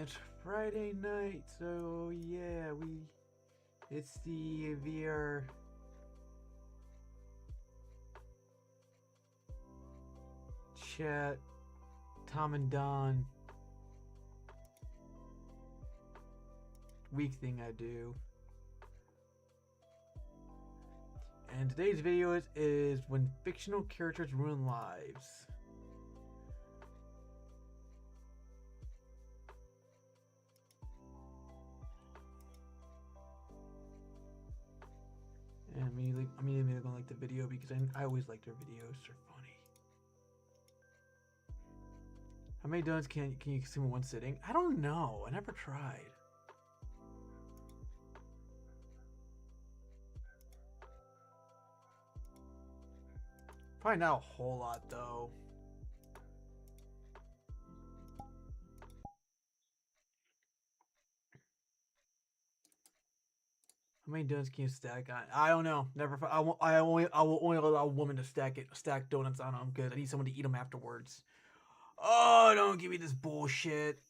It's Friday night, so yeah, it's the VR chat Tom and Don week thing I do. And today's video is when fictional characters ruin lives. And I'm immediately gonna like the video because I always like their videos. They're funny. How many donuts can you consume in one sitting? I don't know. I never tried. Probably not a whole lot though. How many donuts can you stack on? I don't know. Never. I will only allow a woman to stack donuts on them because I need someone to eat them afterwards. Oh, don't give me this bullshit.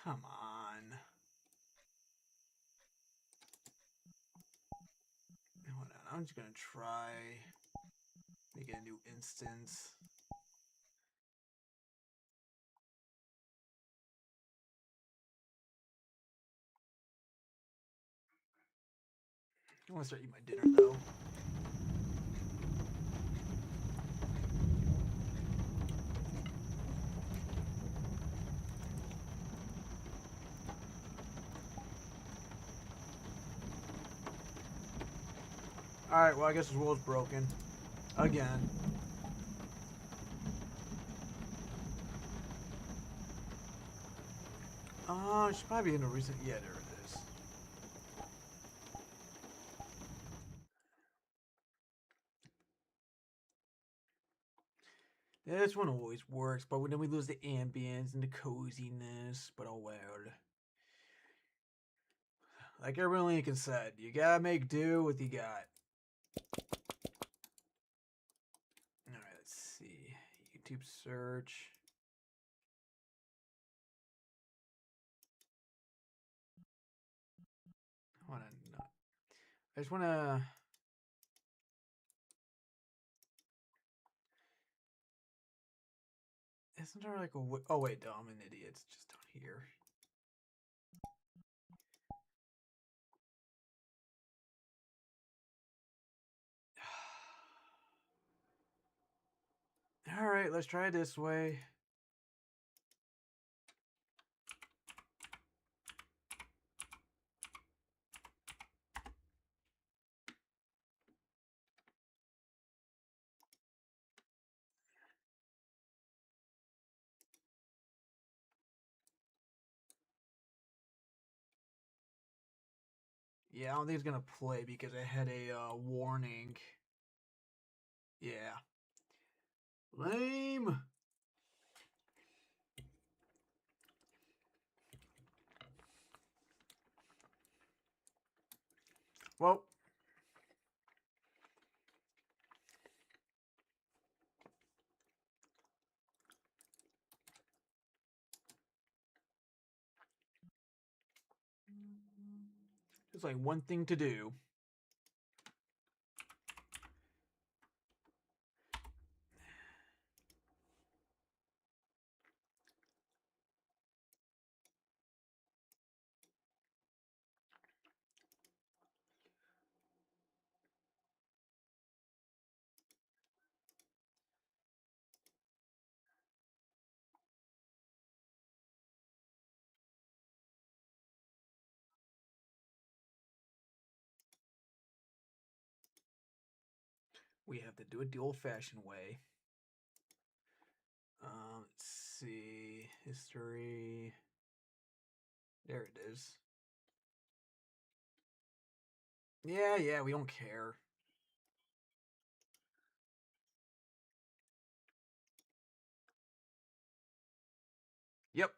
Come on. Hold on. I'm just gonna try make a new instance. I want to start eating my dinner though. Alright, well I guess this world's broken. Again. She's probably in a recent. Yeah, there it is. Yeah, this one always works, but then we lose the ambience and the coziness. But oh well. Like Abraham Lincoln said, you gotta make do with you got. Alright, let's see. YouTube search. I just wanna. Isn't there like a? Oh wait, no, I'm an idiot. It's just down here. All right, let's try it this way. Yeah, I don't think it's gonna play because I had a warning. Yeah. Lame. Well. There's like one thing to do. We have to do it the old-fashioned way. Let's see. History. There it is. Yeah, we don't care. Yep.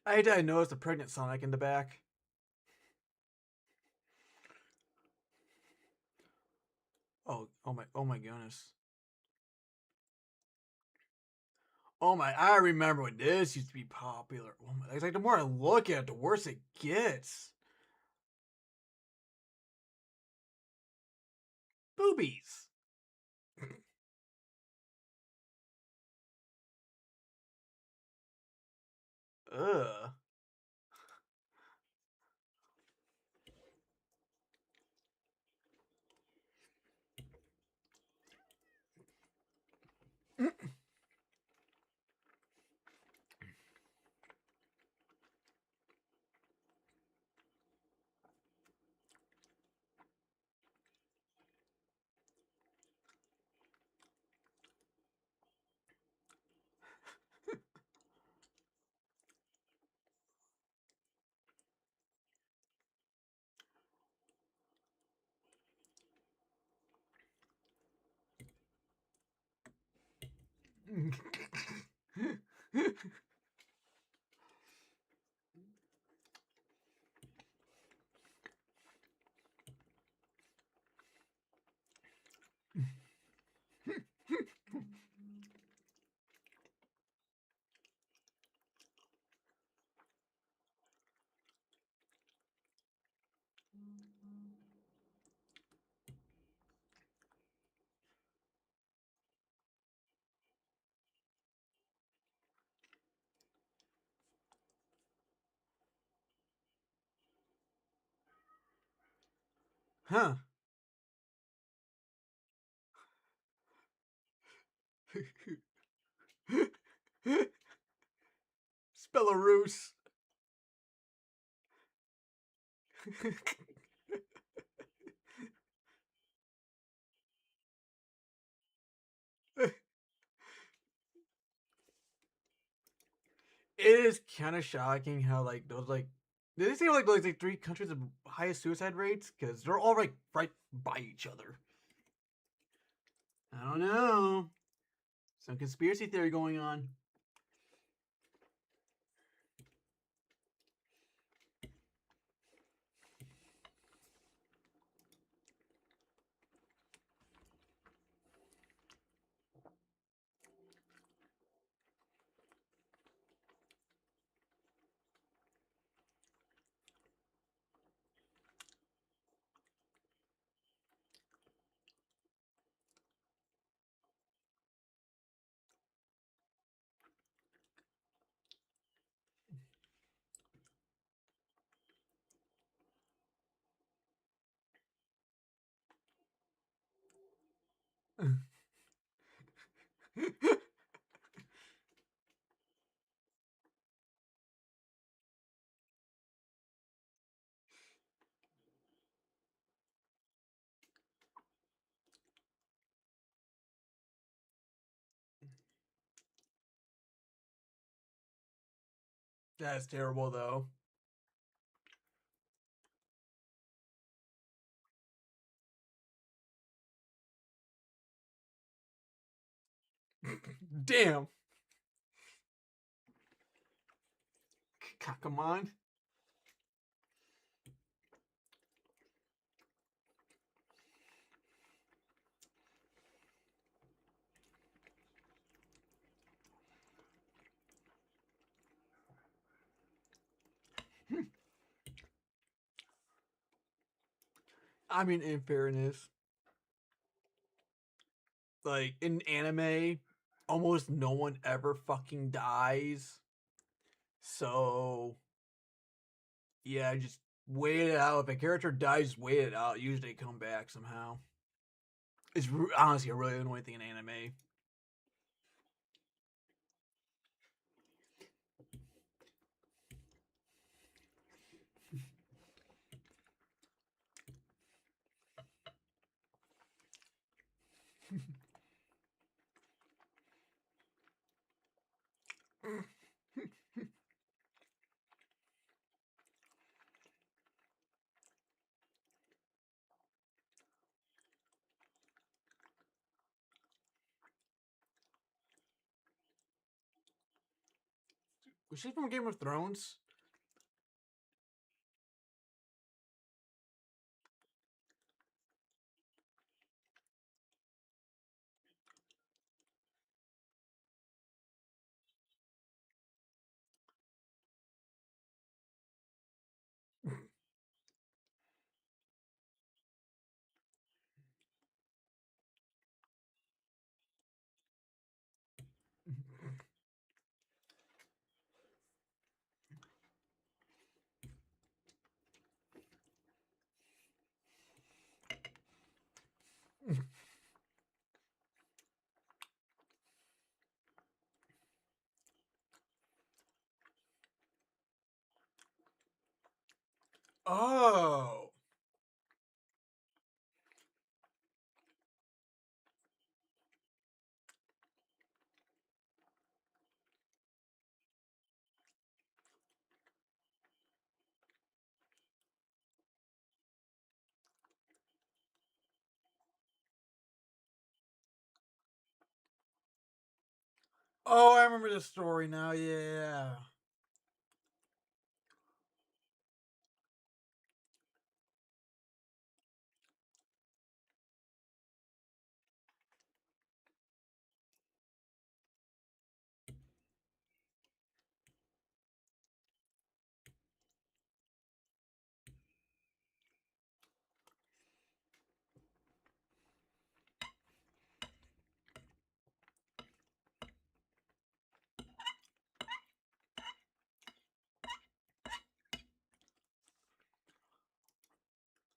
I noticed a pregnant Sonic in the back. Oh my goodness. Oh my, I remember when this used to be popular. Oh my, it's like the more I look at it, the worse it gets. Boobies. Ugh. Huh. Spellarus. It is kind of shocking how like those like did they say like three countries of highest suicide rates because they're all like right by each other. I don't know. Some conspiracy theory going on. That's terrible though. Damn. Come on. I mean, in fairness, like in anime, almost no one ever fucking dies. So yeah, just wait it out. If a character dies, wait it out. Usually they come back somehow. It's honestly a really annoying thing in anime. Was she from Game of Thrones? Oh. Oh, I remember this story now. Yeah.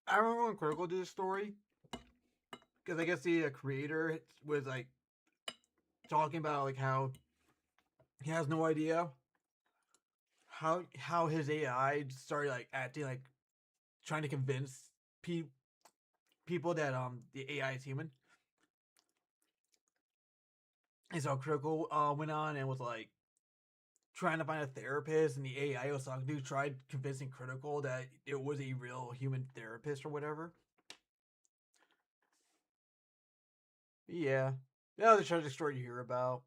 I remember when Critical did this story because I guess the creator was like talking about like how he has no idea how his AI started like acting like trying to convince pe- people that the AI is human. And so Critical went on and was like trying to find a therapist, and the AI was talking to tried convincing Critical that it was a real human therapist or whatever. Yeah, that was a tragic story to hear about.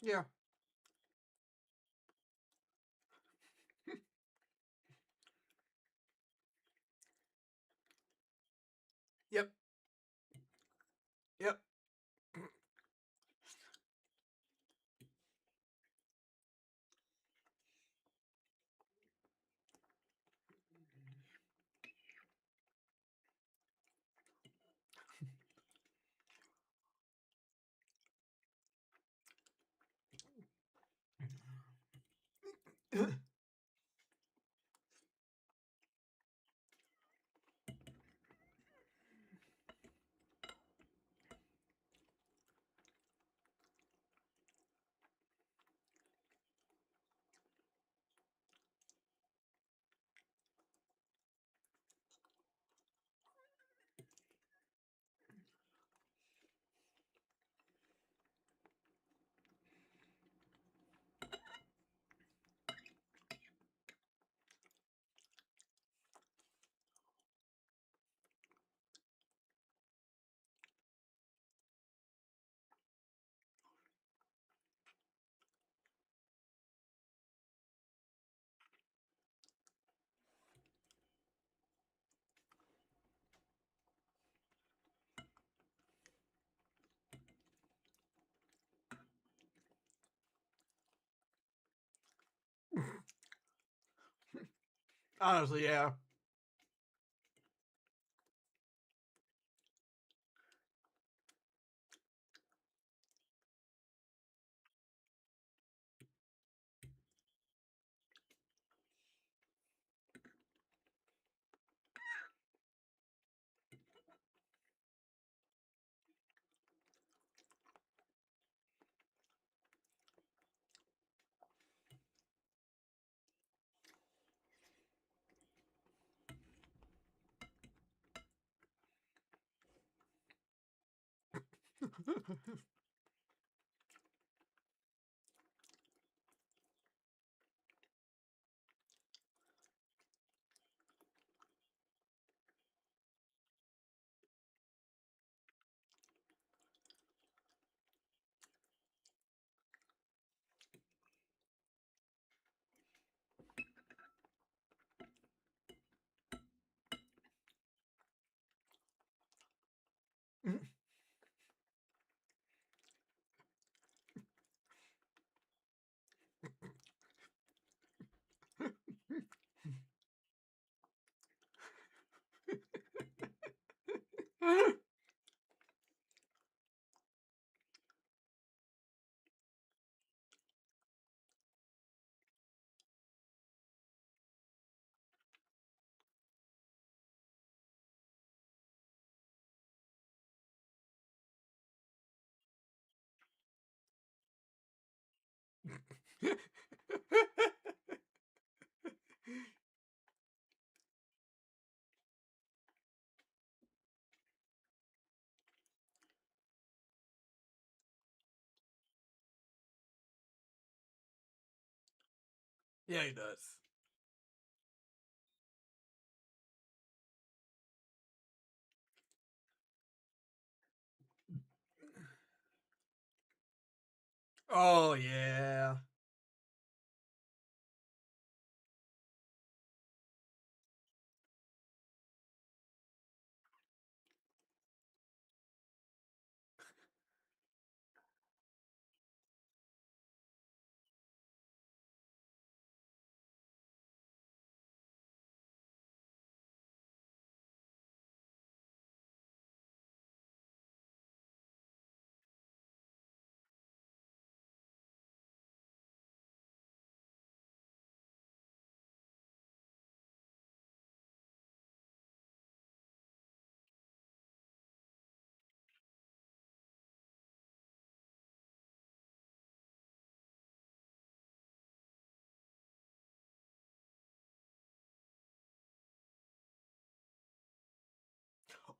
Yeah. Yep. Yep. Honestly, yeah. Yeah, he does. Oh yeah.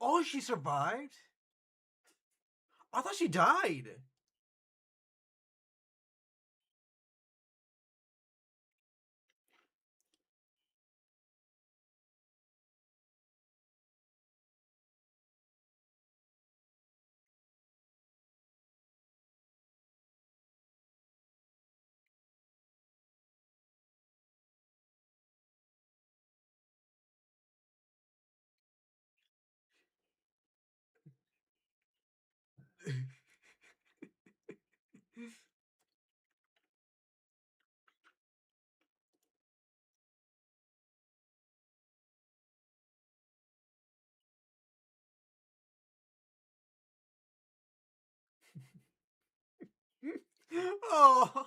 Oh, she survived? I thought she died. Oh.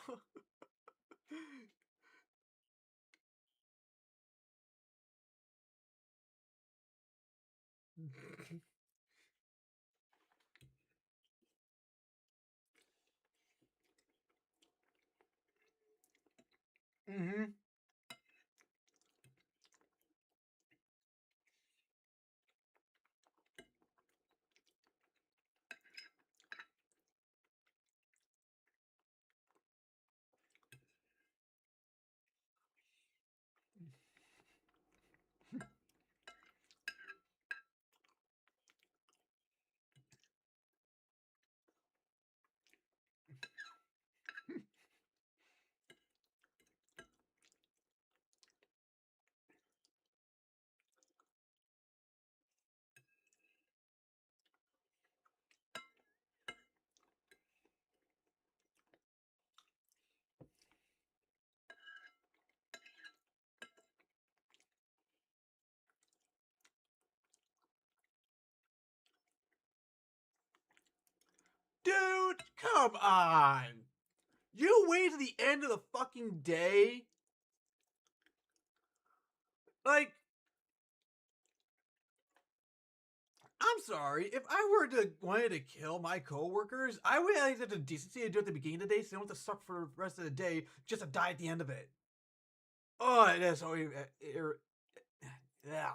Mm-hmm. Dude, come on. You wait to the end of the fucking day? Like, I'm sorry. If I were to wanted to kill my coworkers, I would at least have the decency to do it at the beginning of the day so they don't have to suffer for the rest of the day just to die at the end of it. Oh, it is so yeah.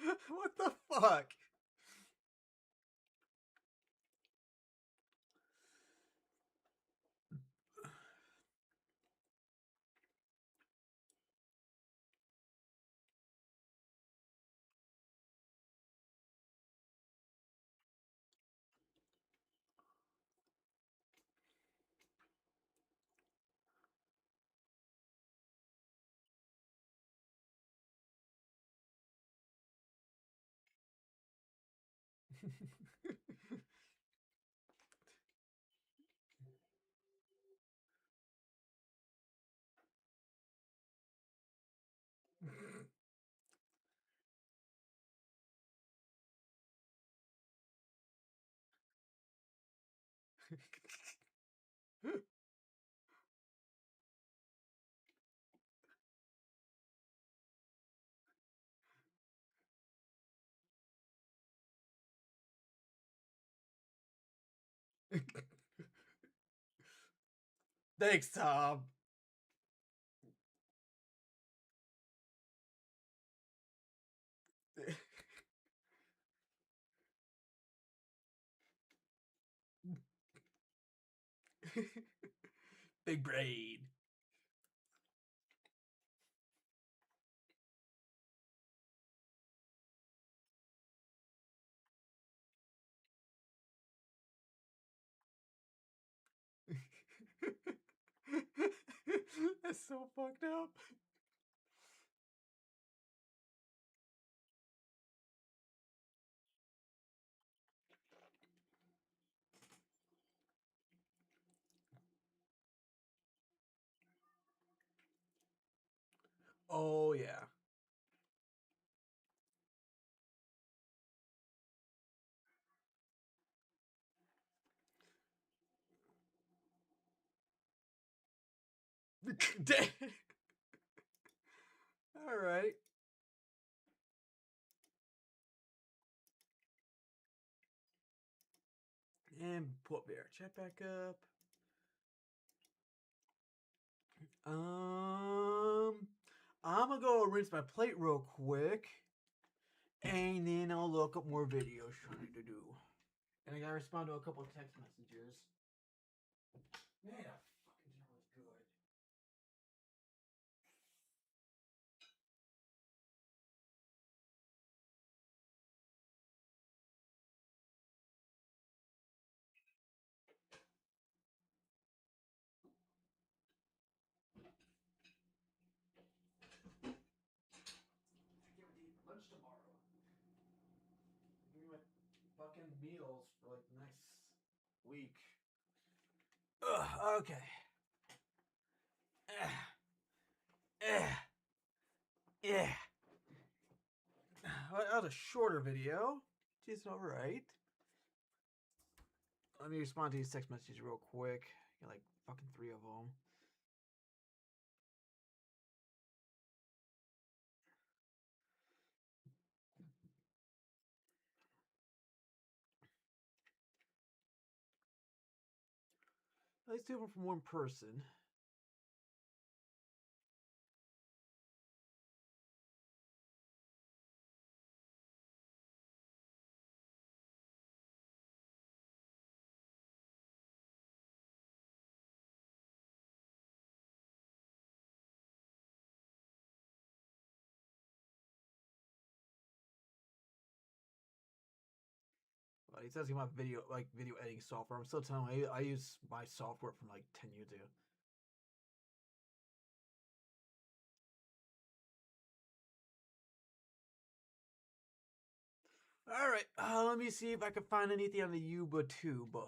What the fuck? Thanks, Tom. Big brain. That's so fucked up. Oh yeah. All right. And put our chat back up. I'm gonna go rinse my plate real quick, and then I'll look up more videos trying to do. And I gotta respond to a couple of text messages. Man, that fucking dinner was good. I can't wait to eat for lunch tomorrow. Give me my fucking meals for like the next week. Ugh, okay. Yeah. Well, that was a shorter video. Just alright. Let me respond to these text messages real quick. Got like fucking 3 of them. At least 2 of them from one person. He says he wants video editing software. I'm still telling him I use my software from like 10 years ago. All right, let me see if I can find anything on the YouTube.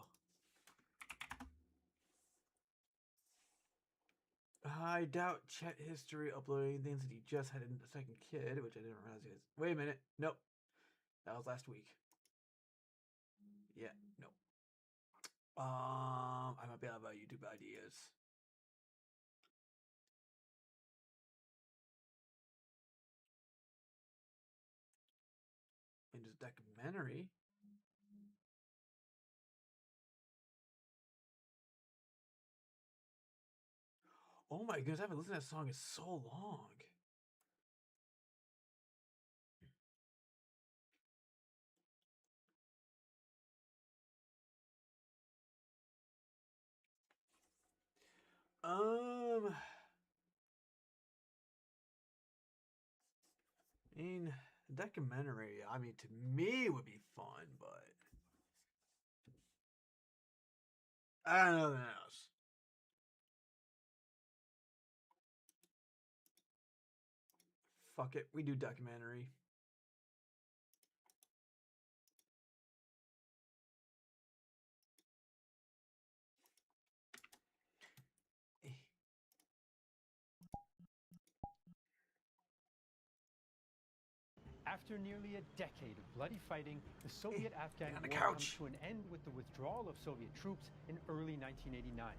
I doubt chat history uploading things that he just had a second kid, which I didn't realize he was. Wait a minute. Nope. That was last week. Yeah, nope. I might be out of YouTube ideas. And just documentary. Oh my goodness, I haven't listened to that song in so long. I mean, documentary. I mean, to me, would be fun, but I don't know nothing else. Fuck it, we do documentary. After nearly a decade of bloody fighting, the Soviet-Afghan war comes to an end with the withdrawal of Soviet troops in early 1989.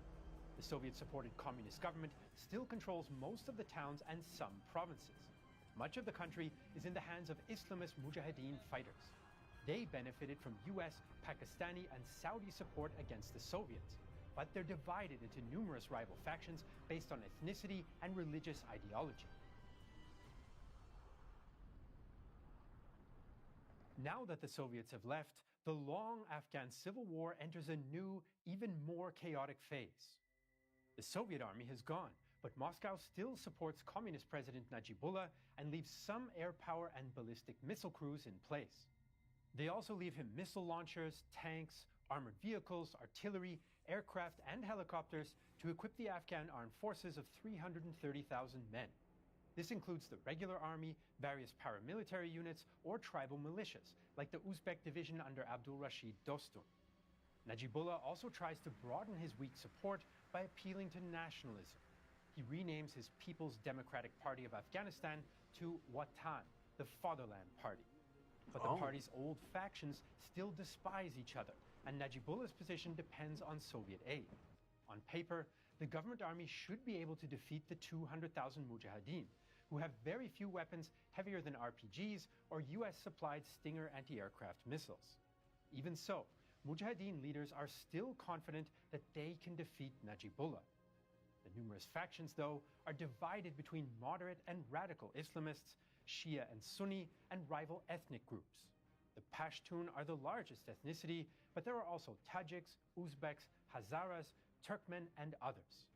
The Soviet-supported communist government still controls most of the towns and some provinces. Much of the country is in the hands of Islamist Mujahideen fighters. They benefited from US, Pakistani, and Saudi support against the Soviets, but they're divided into numerous rival factions based on ethnicity and religious ideology. Now that the Soviets have left, the long Afghan civil war enters a new, even more chaotic phase. The Soviet army has gone, but Moscow still supports Communist President Najibullah and leaves some air power and ballistic missile crews in place. They also leave him missile launchers, tanks, armored vehicles, artillery, aircraft, and helicopters to equip the Afghan armed forces of 330,000 men. This includes the regular army, various paramilitary units, or tribal militias, like the Uzbek division under Abdul Rashid Dostum. Najibullah also tries to broaden his weak support by appealing to nationalism. He renames his People's Democratic Party of Afghanistan to Watan, the Fatherland Party. But the party's old factions still despise each other, and Najibullah's position depends on Soviet aid. On paper, the government army should be able to defeat the 200,000 Mujahideen, who have very few weapons heavier than RPGs or US-supplied Stinger anti-aircraft missiles. Even so, Mujahideen leaders are still confident that they can defeat Najibullah. The numerous factions, though, are divided between moderate and radical Islamists, Shia and Sunni, and rival ethnic groups. The Pashtun are the largest ethnicity, but there are also Tajiks, Uzbeks, Hazaras, Turkmen, and others.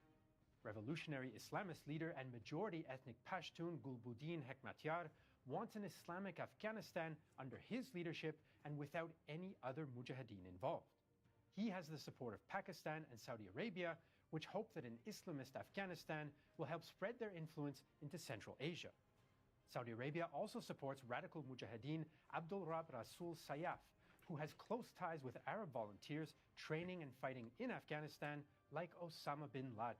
Revolutionary Islamist leader and majority ethnic Pashtun Gulbuddin Hekmatyar wants an Islamic Afghanistan under his leadership and without any other Mujahideen involved. He has the support of Pakistan and Saudi Arabia, which hope that an Islamist Afghanistan will help spread their influence into Central Asia. Saudi Arabia also supports radical Mujahideen Abdul Rab Rasul Sayyaf, who has close ties with Arab volunteers training and fighting in Afghanistan like Osama bin Laden.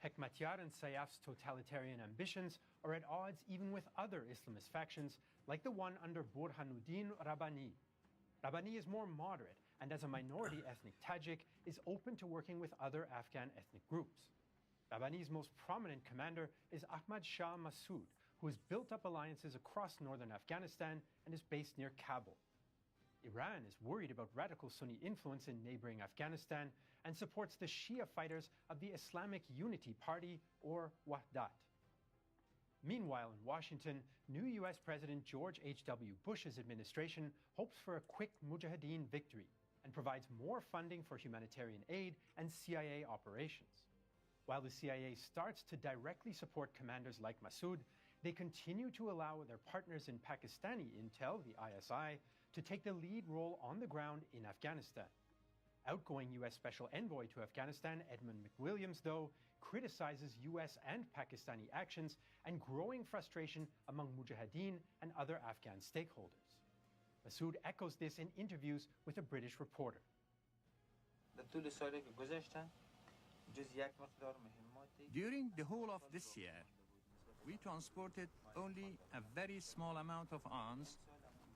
Hekmatyar and Sayyaf's totalitarian ambitions are at odds even with other Islamist factions, like the one under Burhanuddin Rabbani. Rabbani is more moderate, and as a minority ethnic Tajik, is open to working with other Afghan ethnic groups. Rabbani's most prominent commander is Ahmad Shah Massoud, who has built up alliances across northern Afghanistan and is based near Kabul. Iran is worried about radical Sunni influence in neighboring Afghanistan and supports the Shia fighters of the Islamic Unity Party, or Wahdat. Meanwhile, in Washington, new US President George H.W. Bush's administration hopes for a quick Mujahideen victory and provides more funding for humanitarian aid and CIA operations. While the CIA starts to directly support commanders like Massoud, they continue to allow their partners in Pakistani intel, the ISI, to take the lead role on the ground in Afghanistan. Outgoing US Special Envoy to Afghanistan, Edmund McWilliams, though, criticizes US and Pakistani actions and growing frustration among Mujahideen and other Afghan stakeholders. Massoud echoes this in interviews with a British reporter. During the whole of this year, we transported only a very small amount of arms,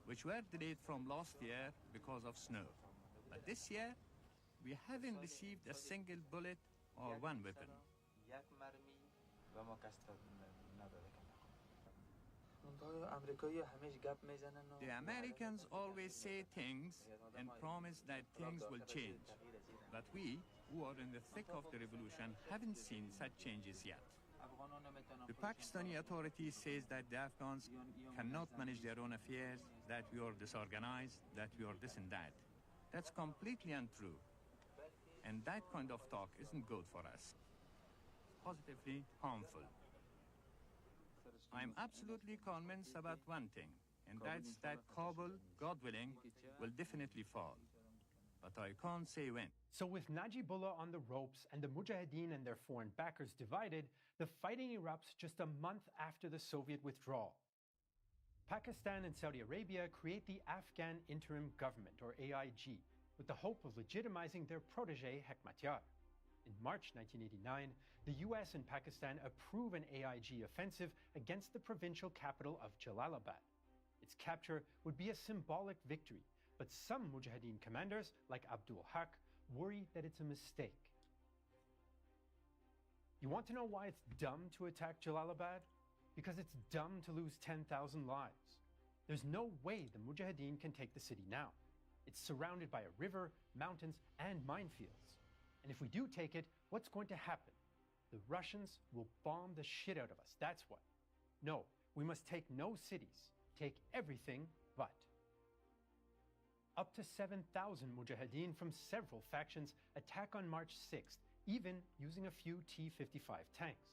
which were delayed from last year because of snow. But this year, we haven't received a single bullet or one weapon. The Americans always say things and promise that things will change. But we, who are in the thick of the revolution, haven't seen such changes yet. The Pakistani authorities say that the Afghans cannot manage their own affairs, that we are disorganized, that we are this and that. That's completely untrue. And that kind of talk isn't good for us. Positively harmful. I'm absolutely convinced about one thing, and that's that Kabul, God willing, will definitely fall. But I can't say when. So with Najibullah on the ropes and the Mujahideen and their foreign backers divided, the fighting erupts just a month after the Soviet withdrawal. Pakistan and Saudi Arabia create the Afghan Interim Government, or AIG, with the hope of legitimizing their protege Hekmatyar. In March 1989, the US and Pakistan approve an AIG offensive against the provincial capital of Jalalabad. Its capture would be a symbolic victory, but some Mujahideen commanders, like Abdul Haq, worry that it's a mistake. You want to know why it's dumb to attack Jalalabad? Because it's dumb to lose 10,000 lives. There's no way the Mujahideen can take the city now. It's surrounded by a river, mountains, and minefields. And if we do take it, what's going to happen? The Russians will bomb the shit out of us, that's what. No, we must take no cities. Take everything but. Up to 7,000 Mujahideen from several factions attack on March 6th, even using a few T-55 tanks.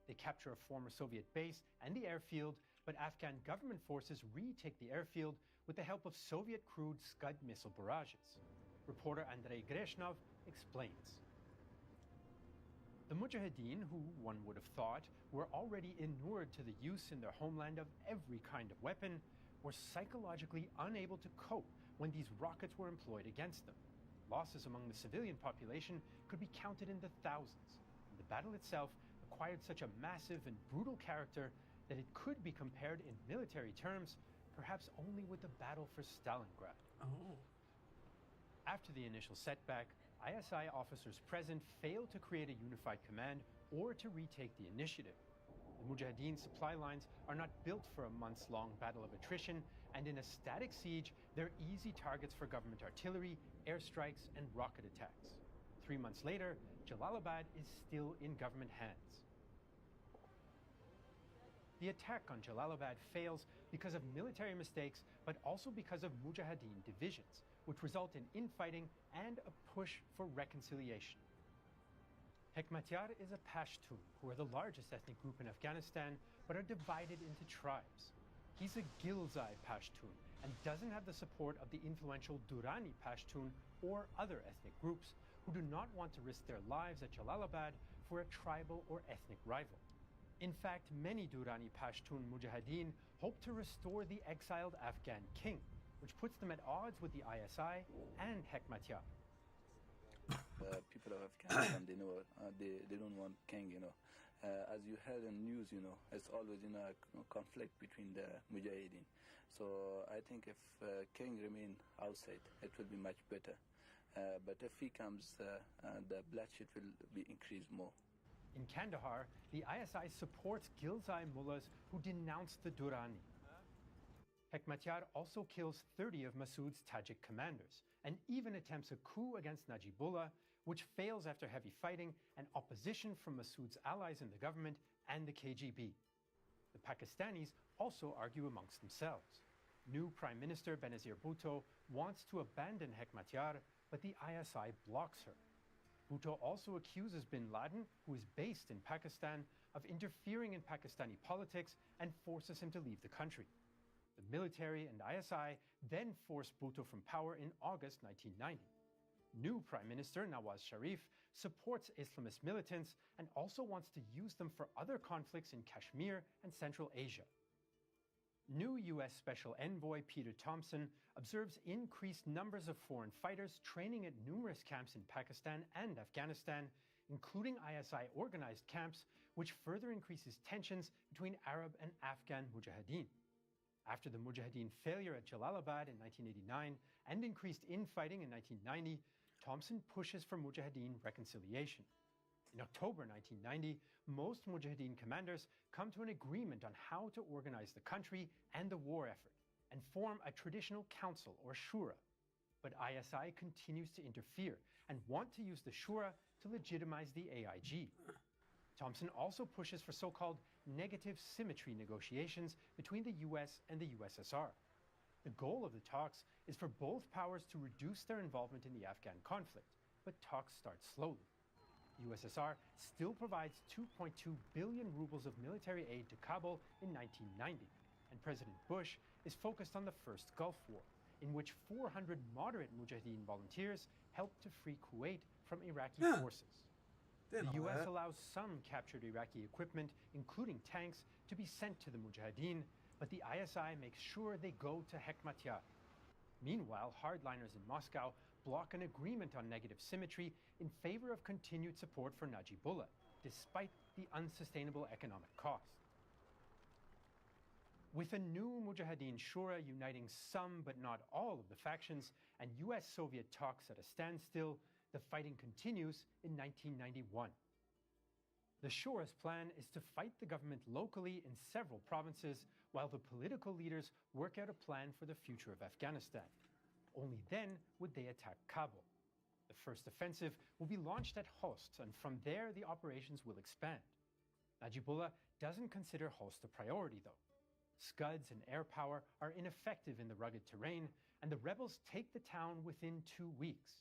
They capture a former Soviet base and the airfield, but Afghan government forces retake the airfield with the help of Soviet-crewed Scud missile barrages. Reporter Andrei Greshnov explains. The Mujahideen, who one would have thought were already inured to the use in their homeland of every kind of weapon, were psychologically unable to cope when these rockets were employed against them. Losses among the civilian population could be counted in the thousands, and the battle itself acquired such a massive and brutal character that it could be compared in military terms perhaps only with the battle for Stalingrad. Oh. After the initial setback, ISI officers present failed to create a unified command or to retake the initiative. The Mujahideen supply lines are not built for a months-long battle of attrition, and in a static siege, they're easy targets for government artillery, airstrikes, and rocket attacks. 3 months later, Jalalabad is still in government hands. The attack on Jalalabad fails because of military mistakes, but also because of Mujahideen divisions, which result in infighting and a push for reconciliation. Hekmatyar is a Pashtun, who are the largest ethnic group in Afghanistan, but are divided into tribes. He's a Ghilzai Pashtun and doesn't have the support of the influential Durrani Pashtun or other ethnic groups who do not want to risk their lives at Jalalabad for a tribal or ethnic rival. In fact, many Durrani Pashtun Mujahideen hope to restore the exiled Afghan king, which puts them at odds with the ISI and Hekmatyar. People of Afghanistan, they know they don't want king, as you heard in news, it's always a conflict between the Mujahideen. So I think if king remain outside, it will be much better. But if he comes, the bloodshed will be increased more. In Kandahar, the ISI supports Ghilzai mullahs who denounce the Durrani. Hekmatyar also kills 30 of Masood's Tajik commanders and even attempts a coup against Najibullah, which fails after heavy fighting and opposition from Masood's allies in the government and the KGB. The Pakistanis also argue amongst themselves. New Prime Minister Benazir Bhutto wants to abandon Hekmatyar, but the ISI blocks her. Bhutto also accuses bin Laden, who is based in Pakistan, of interfering in Pakistani politics and forces him to leave the country. The military and ISI then forced Bhutto from power in August 1990. New Prime Minister Nawaz Sharif supports Islamist militants and also wants to use them for other conflicts in Kashmir and Central Asia. New U.S. Special Envoy Peter Thompson observes increased numbers of foreign fighters training at numerous camps in Pakistan and Afghanistan, including ISI organized camps, which further increases tensions between Arab and Afghan Mujahideen. After the Mujahideen failure at Jalalabad in 1989 and increased infighting in 1990, Thompson pushes for Mujahideen reconciliation. In October 1990, most Mujahideen commanders come to an agreement on how to organize the country and the war effort, and form a traditional council or shura. But ISI continues to interfere and want to use the shura to legitimize the AIG. Thompson also pushes for so-called negative symmetry negotiations between the US and the USSR. The goal of the talks is for both powers to reduce their involvement in the Afghan conflict, but talks start slowly. The USSR still provides 2.2 billion rubles of military aid to Kabul in 1990, and President Bush is focused on the First Gulf War, in which 400 moderate Mujahideen volunteers helped to free Kuwait from Iraqi forces. The US allows some captured Iraqi equipment, including tanks, to be sent to the Mujahideen, but the ISI makes sure they go to Hekmatyar. Meanwhile, hardliners in Moscow block an agreement on negative symmetry in favor of continued support for Najibullah, despite the unsustainable economic cost. With a new Mujahideen Shura uniting some but not all of the factions and US-Soviet talks at a standstill, the fighting continues in 1991. The Shura's plan is to fight the government locally in several provinces while the political leaders work out a plan for the future of Afghanistan. Only then would they attack Kabul. The first offensive will be launched at Khost, and from there the operations will expand. Najibullah doesn't consider Khost a priority, though. Scuds and air power are ineffective in the rugged terrain, and the rebels take the town within 2 weeks.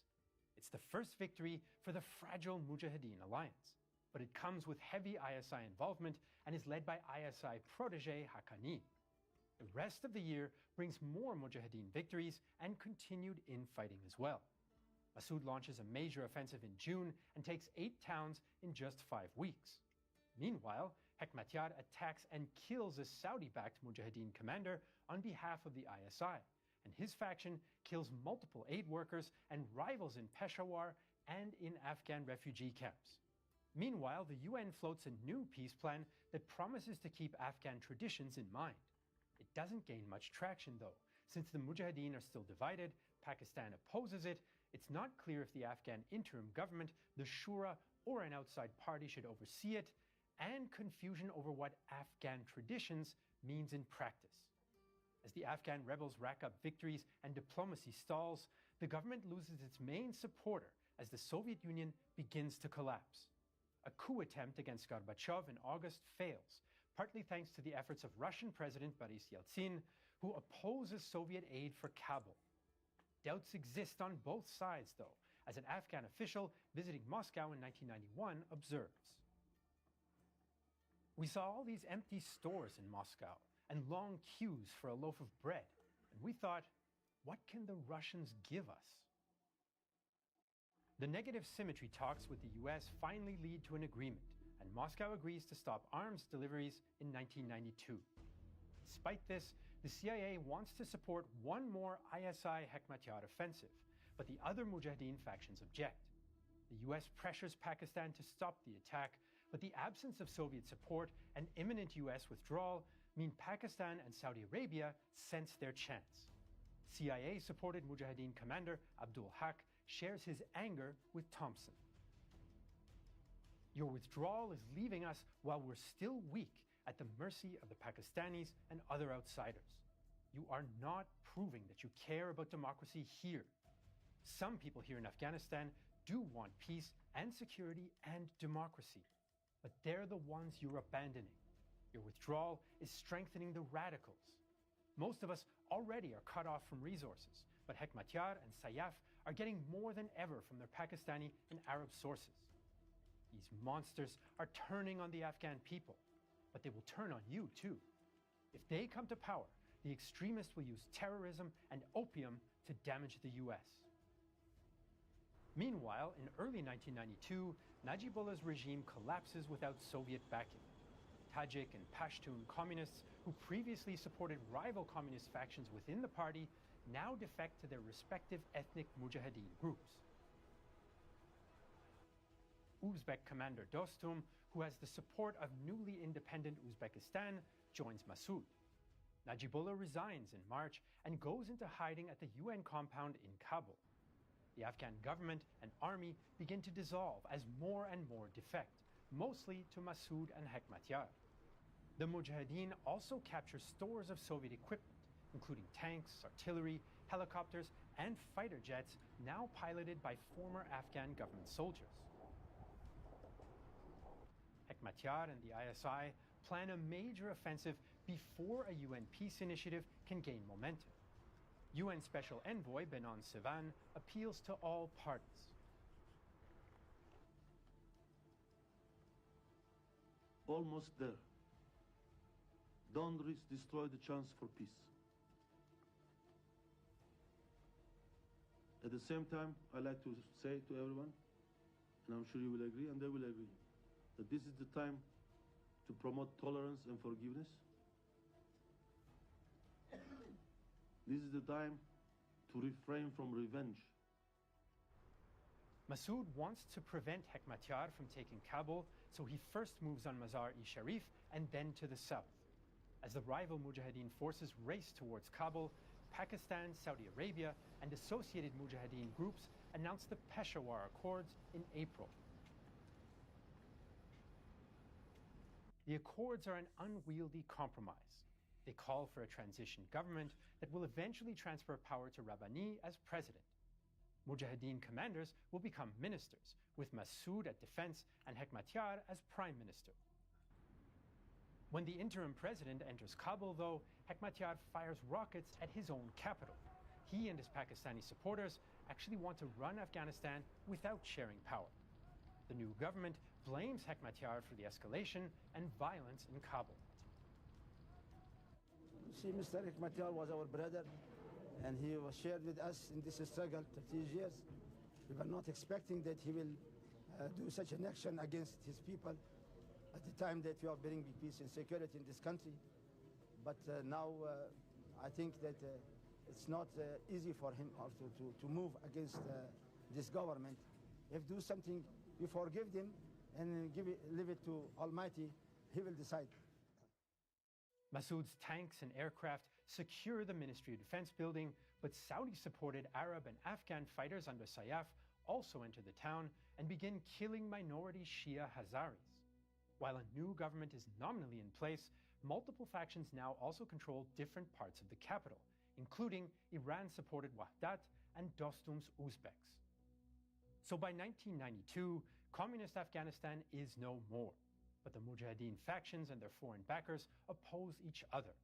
It's the first victory for the fragile Mujahideen alliance, but it comes with heavy ISI involvement and is led by ISI protege Haqqani. The rest of the year brings more Mujahideen victories and continued infighting as well. Massoud launches a major offensive in June and takes 8 towns in just 5 weeks. Meanwhile, Hekmatyar attacks and kills a Saudi-backed Mujahideen commander on behalf of the ISI, and his faction kills multiple aid workers and rivals in Peshawar and in Afghan refugee camps. Meanwhile, the UN floats a new peace plan that promises to keep Afghan traditions in mind. It doesn't gain much traction, though. Since the Mujahideen are still divided, Pakistan opposes it, it's not clear if the Afghan interim government, the Shura, or an outside party should oversee it, and confusion over what Afghan traditions means in practice. As the Afghan rebels rack up victories and diplomacy stalls, the government loses its main supporter as the Soviet Union begins to collapse. A coup attempt against Gorbachev in August fails, partly thanks to the efforts of Russian President Boris Yeltsin, who opposes Soviet aid for Kabul. Doubts exist on both sides, though, as an Afghan official visiting Moscow in 1991 observes. We saw all these empty stores in Moscow and long queues for a loaf of bread, and we thought, what can the Russians give us? The negative symmetry talks with the US finally lead to an agreement, and Moscow agrees to stop arms deliveries in 1992. Despite this, the CIA wants to support one more ISI Hekmatyar offensive, but the other Mujahideen factions object. The US pressures Pakistan to stop the attack, but the absence of Soviet support and imminent US withdrawal mean Pakistan and Saudi Arabia sense their chance. CIA-supported Mujahideen commander Abdul Haq shares his anger with Thompson. Your withdrawal is leaving us while we're still weak at the mercy of the Pakistanis and other outsiders. You are not proving that you care about democracy here. Some people here in Afghanistan do want peace and security and democracy, but they're the ones you're abandoning. Your withdrawal is strengthening the radicals. Most of us already are cut off from resources, but Hekmatyar and Sayaf are getting more than ever from their Pakistani and Arab sources. These monsters are turning on the Afghan people, but they will turn on you too. If they come to power, the extremists will use terrorism and opium to damage the US. Meanwhile, in early 1992, Najibullah's regime collapses without Soviet backing. Tajik and Pashtun communists who previously supported rival communist factions within the party now defect to their respective ethnic Mujahideen groups. Uzbek commander Dostum, who has the support of newly independent Uzbekistan, joins Massoud. Najibullah resigns in March and goes into hiding at the UN compound in Kabul. The Afghan government and army begin to dissolve as more and more defect, mostly to Massoud and Hekmatyar. The Mujahideen also capture stores of Soviet equipment, including tanks, artillery, helicopters, and fighter jets now piloted by former Afghan government soldiers. Hekmatyar and the ISI plan a major offensive before a UN peace initiative can gain momentum. UN Special Envoy Benon Sevan appeals to all parties. almost there. Don't destroy the chance for peace. At the same time, I like to say to everyone, and I'm sure you will agree, and they will agree, that this is the time to promote tolerance and forgiveness. This is the time to refrain from revenge. Massoud wants to prevent Hekmatyar from taking Kabul, so he first moves on Mazar-e-Sharif and then to the south. As the rival Mujahideen forces race towards Kabul, Pakistan, Saudi Arabia, and associated Mujahideen groups announced the Peshawar Accords in April. The Accords are an unwieldy compromise. They call for a transition government that will eventually transfer power to Rabbani as president. Mujahideen commanders will become ministers, with Massoud at defense and Hekmatyar as prime minister. When the interim president enters Kabul, though, Hekmatyar fires rockets at his own capital. He and his Pakistani supporters actually want to run Afghanistan without sharing power. The new government blames Hekmatyar for the escalation and violence in Kabul. See, Mr. Hekmatyar was our brother, and he was shared with us in this struggle 30 years. We were not expecting that he will do such an action against his people at the time that we are bringing peace and security in this country. But now I think that it's not easy for him also to move against this government. If do something, we forgive him and leave it to Almighty. He will decide. Massoud's tanks and aircraft secure the Ministry of Defense building, but Saudi-supported Arab and Afghan fighters under Sayyaf also enter the town and begin killing minority Shia Hazaris. While a new government is nominally in place, multiple factions now also control different parts of the capital, including Iran-supported Wahdat and Dostum's Uzbeks. So by 1992, communist Afghanistan is no more, but the Mujahideen factions and their foreign backers oppose each other.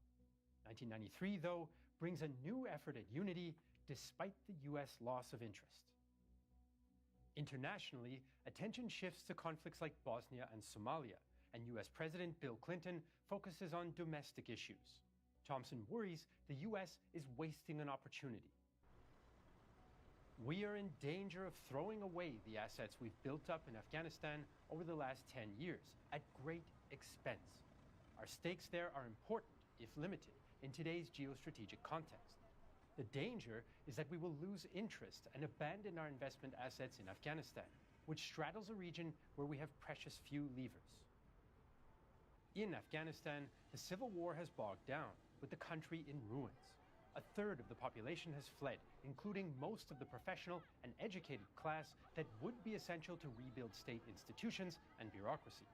1993, though, brings a new effort at unity despite the US loss of interest. Internationally, attention shifts to conflicts like Bosnia and Somalia, and US President Bill Clinton focuses on domestic issues. Thompson worries the US is wasting an opportunity. We are in danger of throwing away the assets we've built up in Afghanistan over the last 10 years at great expense. Our stakes there are important, if limited, in today's geostrategic context. The danger is that we will lose interest and abandon our investment assets in Afghanistan, which straddles a region where we have precious few levers. In Afghanistan, the civil war has bogged down, with the country in ruins. A third of the population has fled, including most of the professional and educated class that would be essential to rebuild state institutions and bureaucracy.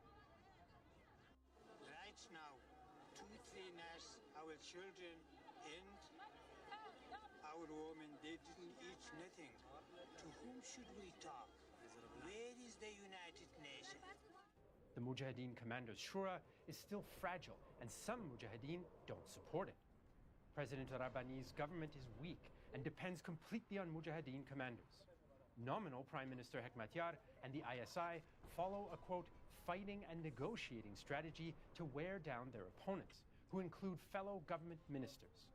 Right now, 2-3 nights, our children and our women, they didn't eat nothing. To whom should we talk? Where is the United Nations? The Mujahideen Commanders' Shura is still fragile, and some Mujahideen don't support it. President Rabbani's government is weak and depends completely on Mujahideen commanders. Nominal Prime Minister Hekmatyar and the ISI follow a, quote, fighting and negotiating strategy to wear down their opponents, who include fellow government ministers.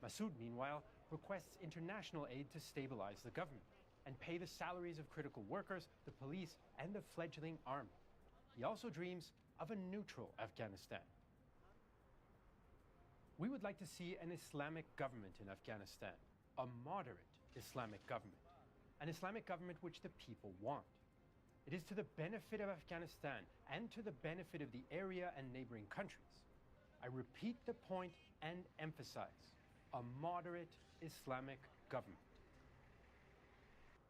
Massoud, meanwhile, requests international aid to stabilize the government and pay the salaries of critical workers, the police, and the fledgling army. He also dreams of a neutral Afghanistan. We would like to see an Islamic government in Afghanistan, a moderate Islamic government, an Islamic government which the people want. It is to the benefit of Afghanistan and to the benefit of the area and neighboring countries. I repeat the point and emphasize, a moderate Islamic government.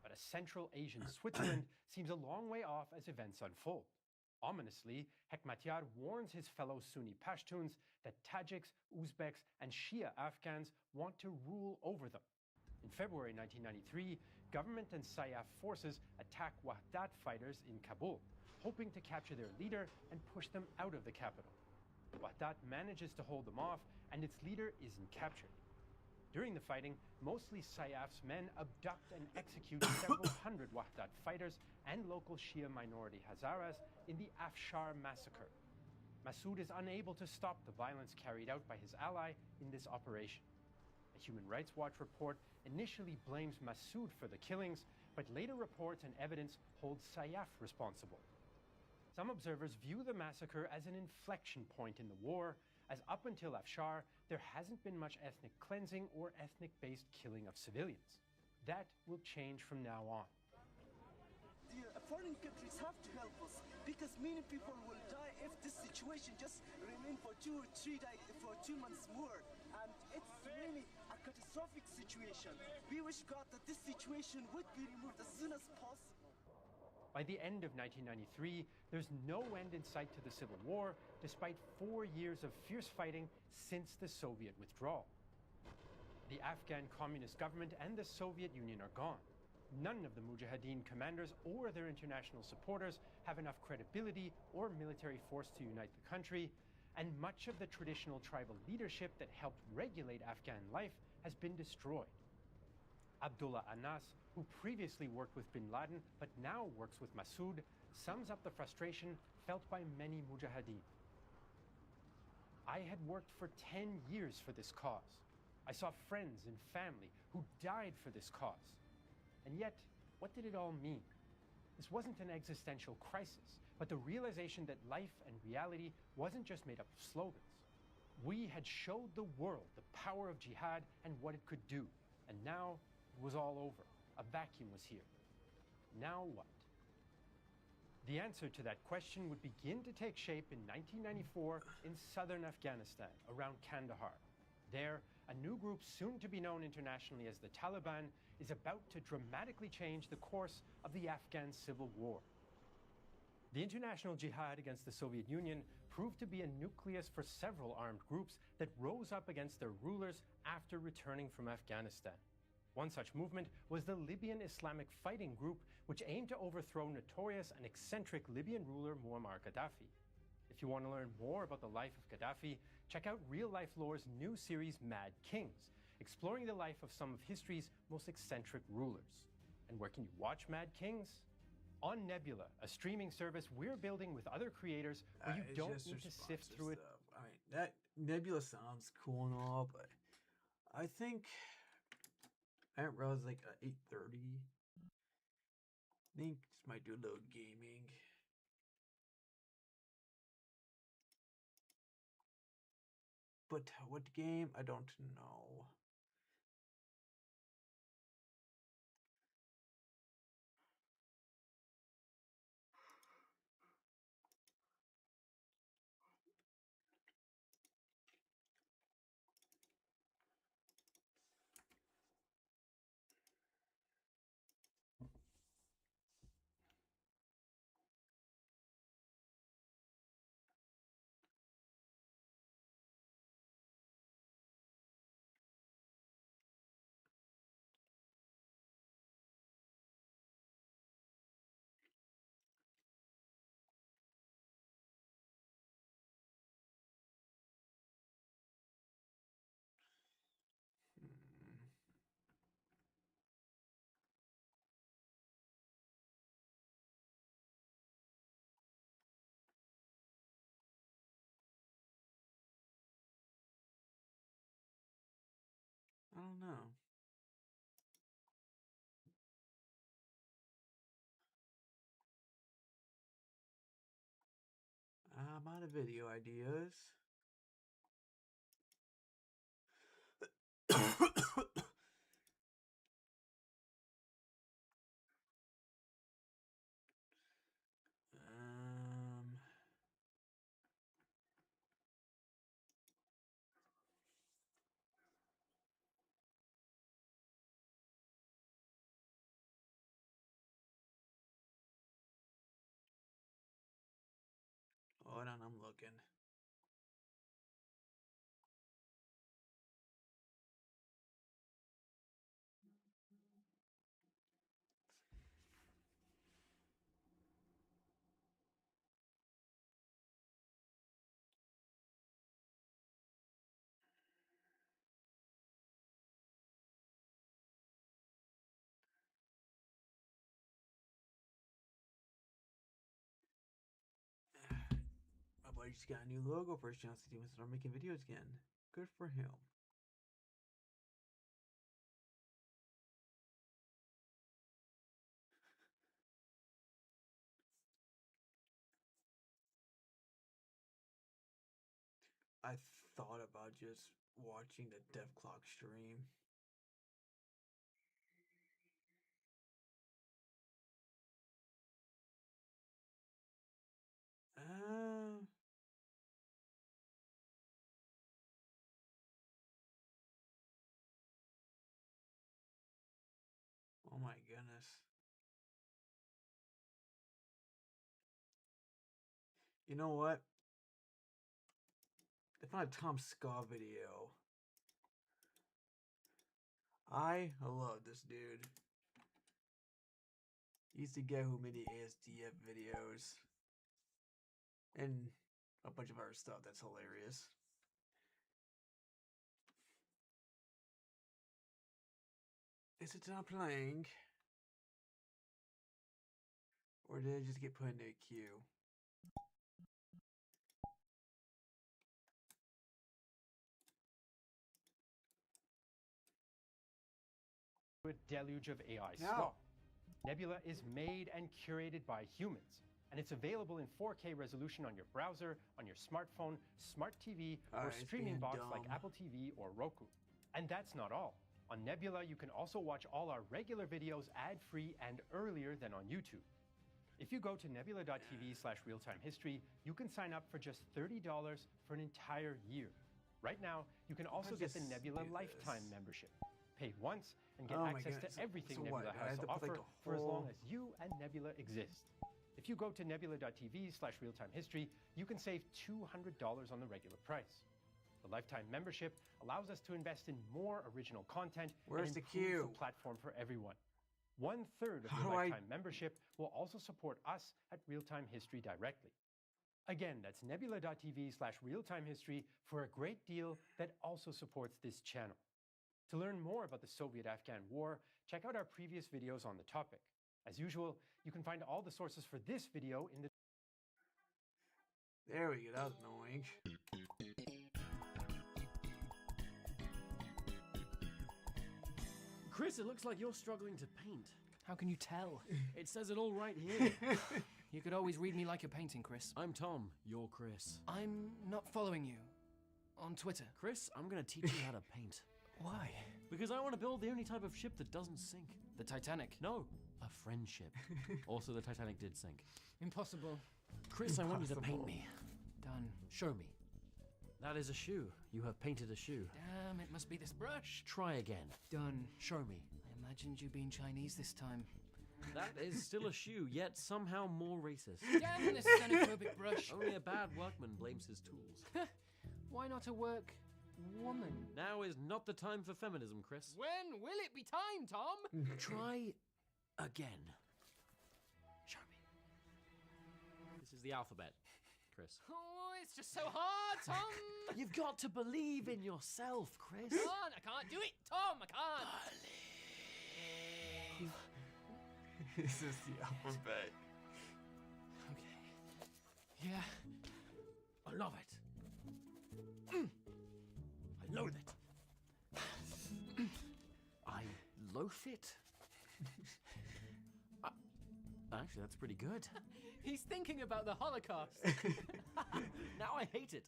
But a Central Asian Switzerland seems a long way off as events unfold. Ominously, Hekmatyar warns his fellow Sunni Pashtuns that Tajiks, Uzbeks, and Shia Afghans want to rule over them. In February 1993, government and Sayyaf forces attack Wahdat fighters in Kabul, hoping to capture their leader and push them out of the capital. Wahdat manages to hold them off, and its leader isn't captured. During the fighting, mostly Sayyaf's men abduct and execute several hundred Wahdat fighters and local Shia minority Hazaras in the Afshar massacre. Massoud is unable to stop the violence carried out by his ally in this operation. A Human Rights Watch report initially blames Massoud for the killings, but later reports and evidence hold Sayyaf responsible. Some observers view the massacre as an inflection point in the war, as up until Afshar, there hasn't been much ethnic cleansing or ethnic-based killing of civilians. That will change from now on. The foreign countries have to help us, because many people will die if this situation just remain for 2 or 3 days, for 2 months more. And it's really a catastrophic situation. We wish God that this situation would be removed as soon as possible. By the end of 1993, there's no end in sight to the civil war, despite 4 years of fierce fighting since the Soviet withdrawal. The Afghan Communist government and the Soviet Union are gone. None of the Mujahideen commanders or their international supporters have enough credibility or military force to unite the country, and much of the traditional tribal leadership that helped regulate Afghan life has been destroyed. Abdullah Anas, who previously worked with bin Laden but now works with Massoud, sums up the frustration felt by many Mujahideen. I had worked for 10 years for this cause. I saw friends and family who died for this cause. And yet, what did it all mean? This wasn't an existential crisis, but the realization that life and reality wasn't just made up of slogans. We had showed the world the power of jihad and what it could do, and now it was all over. A vacuum was here. Now what? The answer to that question would begin to take shape in 1994 in southern Afghanistan, around Kandahar. There, a new group soon to be known internationally as the Taliban is about to dramatically change the course of the Afghan civil war. The international jihad against the Soviet Union proved to be a nucleus for several armed groups that rose up against their rulers after returning from Afghanistan. One such movement was the Libyan Islamic Fighting Group, which aimed to overthrow notorious and eccentric Libyan ruler Muammar Gaddafi. If you want to learn more about the life of Gaddafi, check out Real Life Lore's new series Mad Kings, exploring the life of some of history's most eccentric rulers. And where can you watch Mad Kings? On Nebula, a streaming service we're building with other creators where you don't need to sift through it. I mean, that Nebula sounds cool and all, but I think I didn't realize like 8:30. I think just might do a little gaming. But what game? I don't know. I don't know. I'm out of video ideas. um, Hold on, I'm looking. he just got a new logo for his channel, so he wants to start making videos again. Good for him. I thought about just watching the Dev Clock stream. Oh my goodness. You know what? They found a Tom Scott video. I love this dude. He's the guy who made the ASDF videos. And a bunch of other stuff that's hilarious. Is it not playing? Or did it just get put into a queue? A deluge of AI No. slop. Nebula is made and curated by humans, and it's available in 4K resolution on your browser, on your smartphone, smart TV, or Alright, it's streaming being box like dumb. Apple TV or Roku. And that's not all. On Nebula, you can also watch all our regular videos ad-free and earlier than on YouTube. If you go to nebula.tv/realtimehistory, you can sign up for just $30 for an entire year. Right now, you can also get the just Nebula do Lifetime this? membership. Pay once and get Oh my access goodness. to everything So Nebula what? I has have to to put, like, offer the for as long whole- as you and Nebula exist. If you go to nebula.tv/realtimehistory, you can save $200 on the regular price. The lifetime membership allows us to invest in more original content Where's and the improve queue? the platform for everyone. 1/3 of How your do I- lifetime membership will also support us at Realtime History directly. Again, that's nebula.tv/realtime history for a great deal that also supports this channel. To learn more about the Soviet-Afghan War, check out our previous videos on the topic. As usual, you can find all the sources for this video in the There we go, that was annoying. Chris, it looks like you're struggling to paint. How can you tell? It says it all right here. You could always read me like you're painting, Chris. I'm Tom, you're Chris. I'm not following you. On Twitter. Chris, I'm gonna teach you how to paint. Why? Because I want to build the only type of ship that doesn't sink. The Titanic. No, a friendship. Also, the Titanic did sink. Impossible. Chris, I want you to paint me. Done. Show me. That is a shoe. You have painted a shoe. Damn, it must be this brush. Try again. Done. Show me. I imagined you being Chinese this time. That is still a shoe, yet somehow more racist. Damn this xenophobic brush. Only a bad workman blames his tools. Why not a work woman? Now is not the time for feminism, Chris. When will it be time, Tom? Try again. Show me. This is the alphabet, Chris. Oh, it's just so hard, Tom. You've got to believe in yourself, Chris. I can't do it, Tom. I can't. This is the alphabet. Okay. Yeah. I love it. I loathe it. I loaf it. Actually, that's pretty good. He's thinking about the Holocaust. Now I hate it.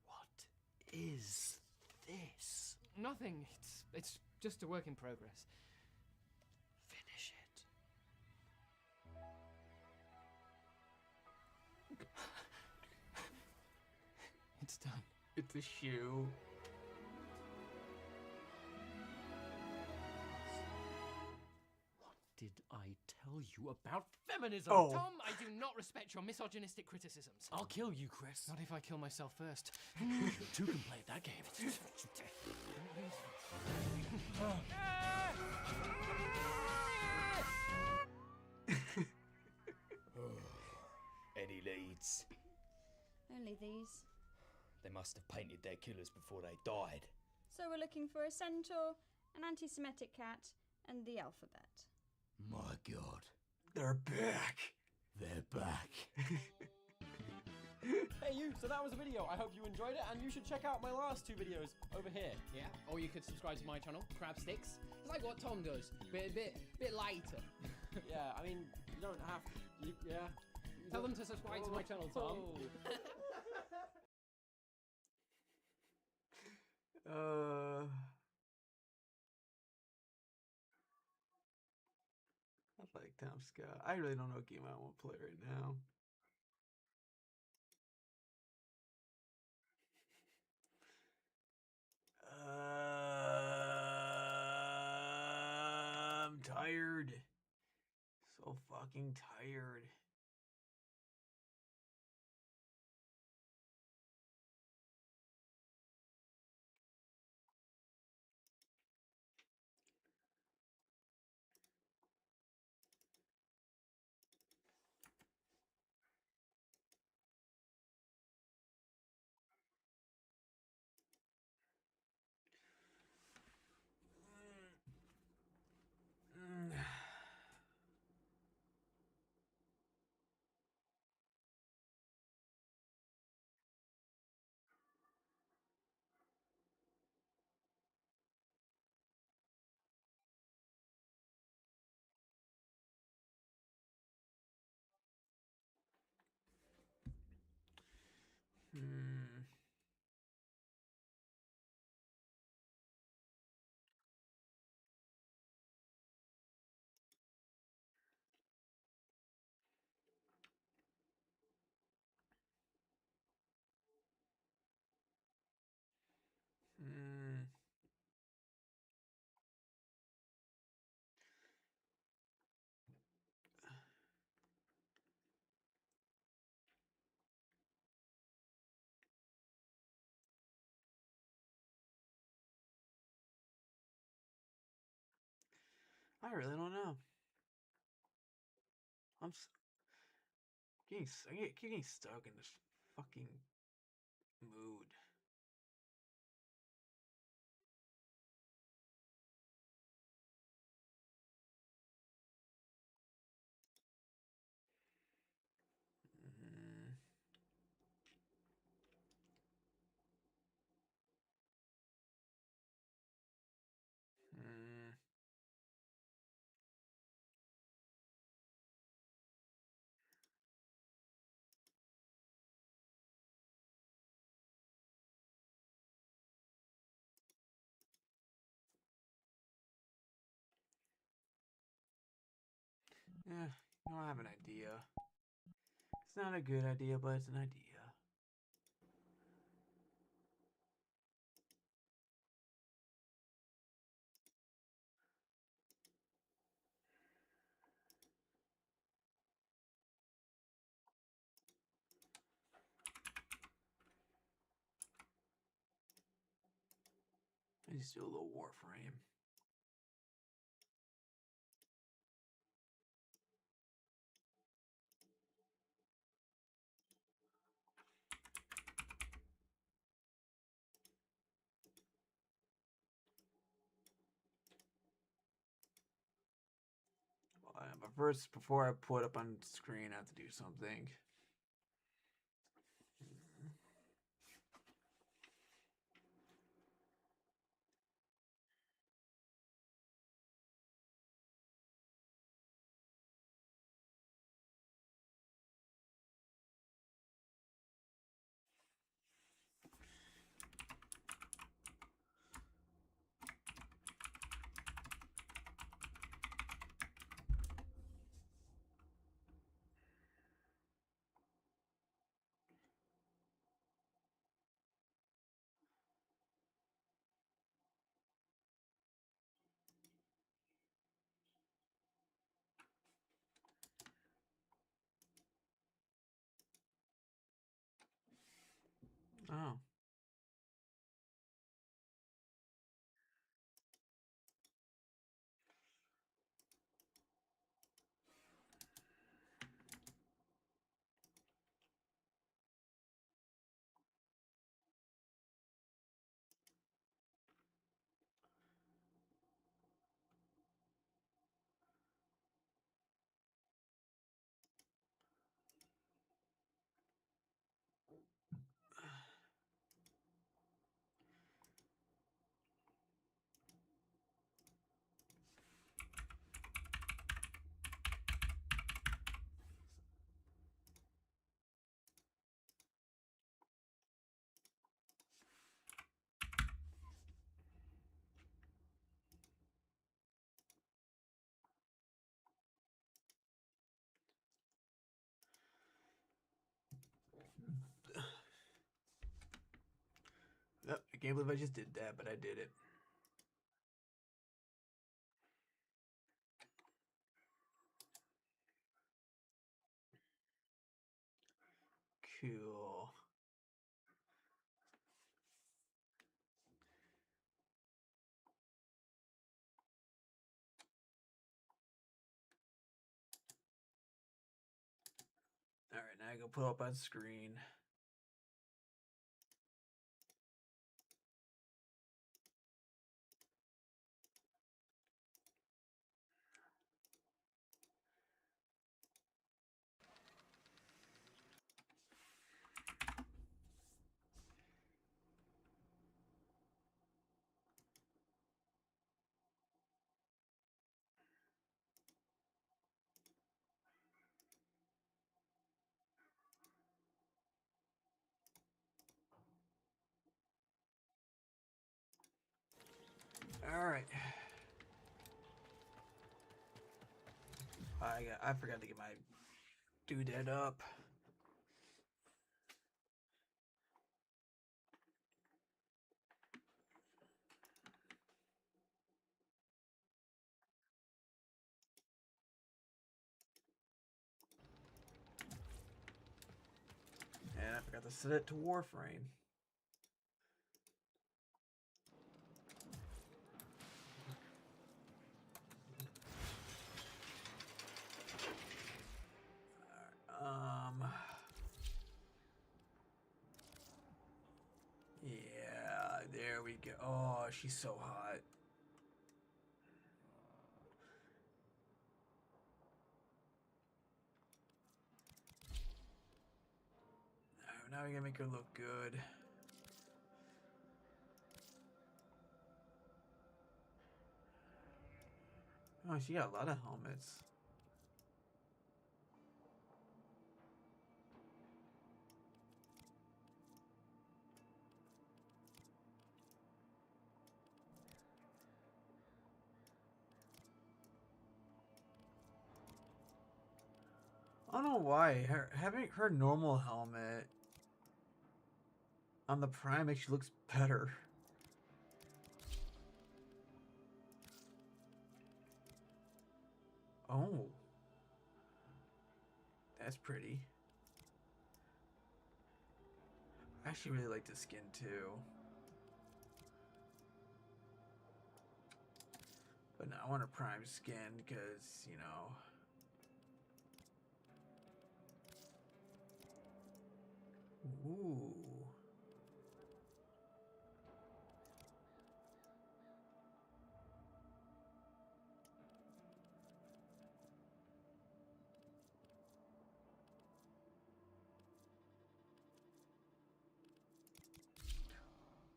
What is this? Nothing. It's just a work in progress. Finish it. It's done. It's a shoe. What did I tell you about feminism? Oh. Tom, I do not respect your misogynistic criticisms. I'll kill you, Chris. Not if I kill myself first. Two can play at that game. Any leads? Only these. They must have painted their killers before they died. So we're looking for a centaur, an anti-Semitic cat, and the alphabet. My God. They're back. They're back. Hey you, so that was a video. I hope you enjoyed it, and you should check out my last 2 videos over here. Yeah, or you could subscribe to my channel, Crab Sticks. It's like what Tom does, bit lighter. Yeah, I mean, you don't have to. Yeah. Tell them to subscribe to my channel, Tom. I like Tom Scott. I really don't know what game I want to play right now. I'm tired. So fucking tired. I really don't know. I'm getting stuck in this fucking mood. Yeah, I have an idea. It's not a good idea, but it's an idea. I just do a little Warframe. But first, before I put up on screen, I have to do something. I can't believe I just did that, but I did it. Cool. All right, now I go pull up on screen. All right. I forgot to get my doodad up. And I forgot to set it to Warframe. Yeah, there we go. Oh, she's so hot. Now we gotta make her look good. Oh, she got a lot of helmets. I don't know why having her normal helmet on the Prime actually looks better. Oh, that's pretty. I actually really like the skin too. But no, I want a Prime skin because, you know. Ooh.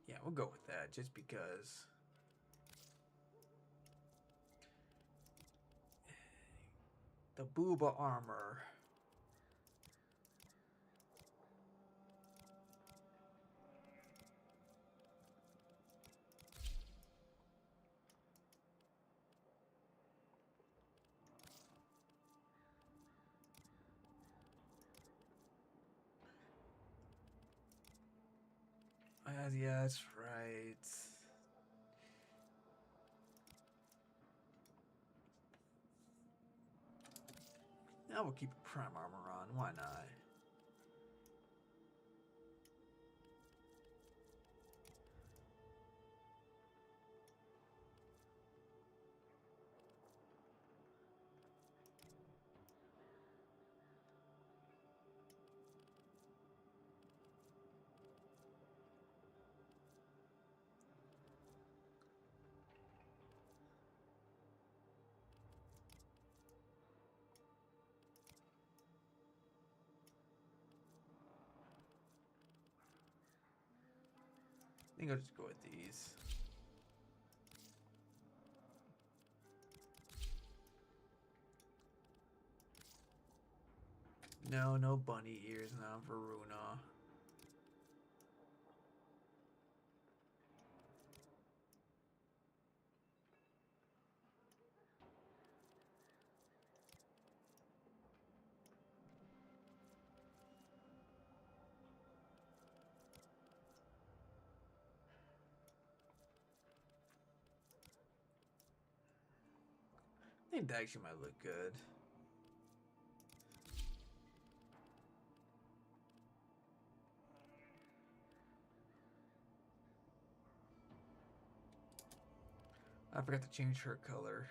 Yeah, we'll go with that just because. The Booba armor. Yeah, that's right. Now we'll keep Prime armor on. Why not? I think I'll just go with these. No, no bunny ears now for Runa. I think that actually might look good. I forgot to change her color.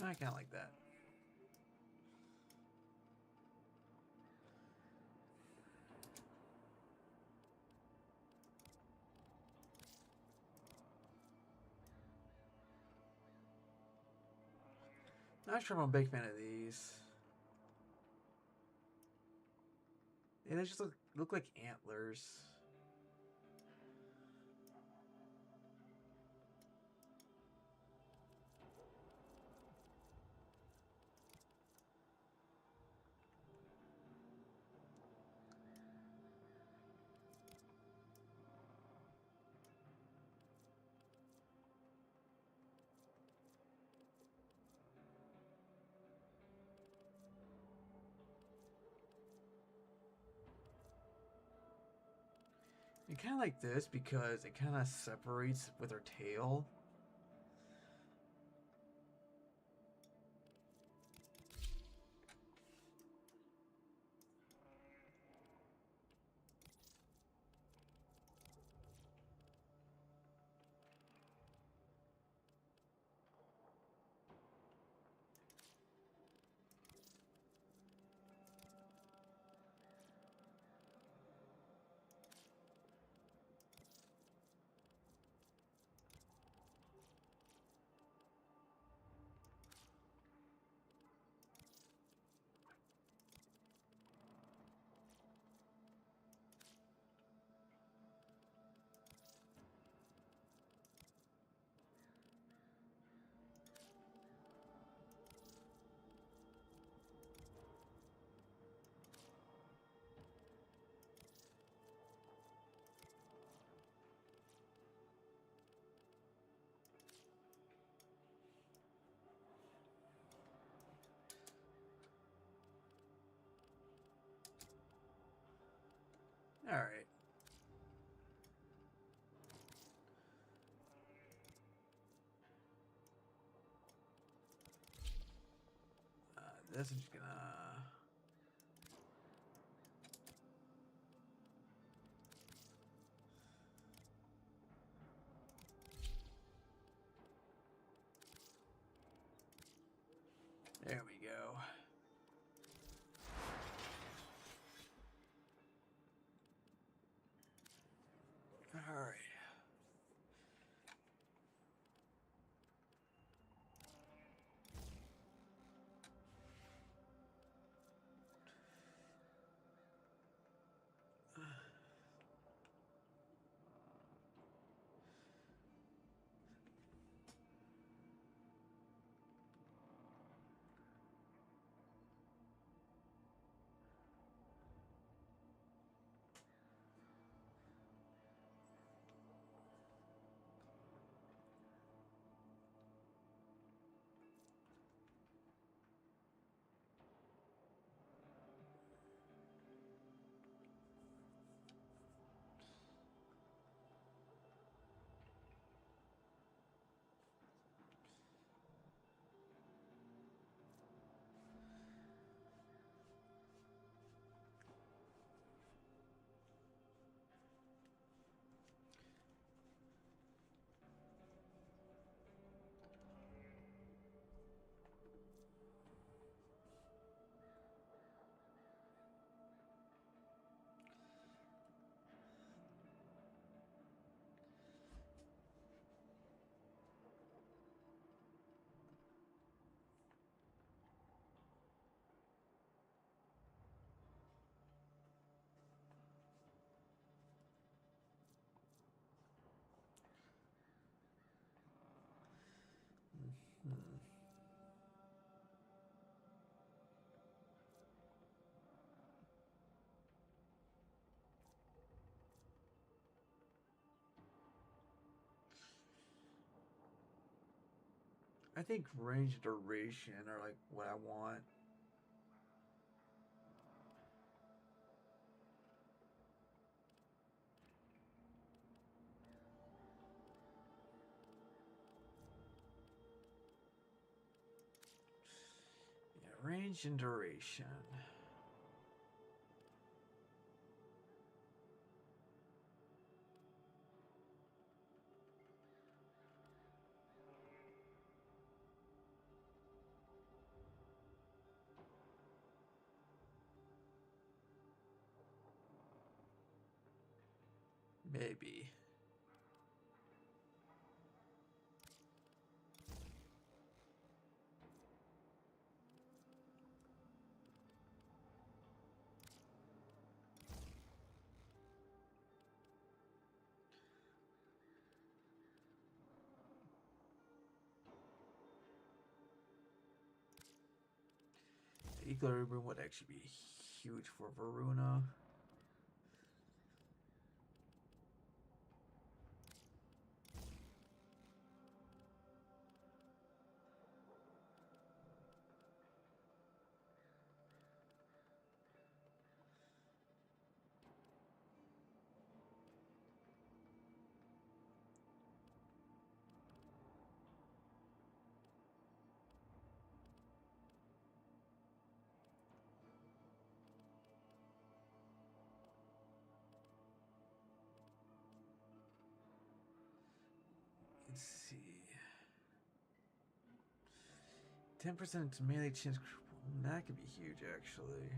I kind of like that. Not sure if I'm a big fan of these. Yeah, they just look like antlers. You kind of like this because it kind of separates with her tail. All right. This is just gonna. There we go. All right. I think range duration are like what I want. Yeah, range and duration. Maybe. Equilibrium would actually be huge for Varuna. Let's see. 10% melee chance. That could be huge, actually.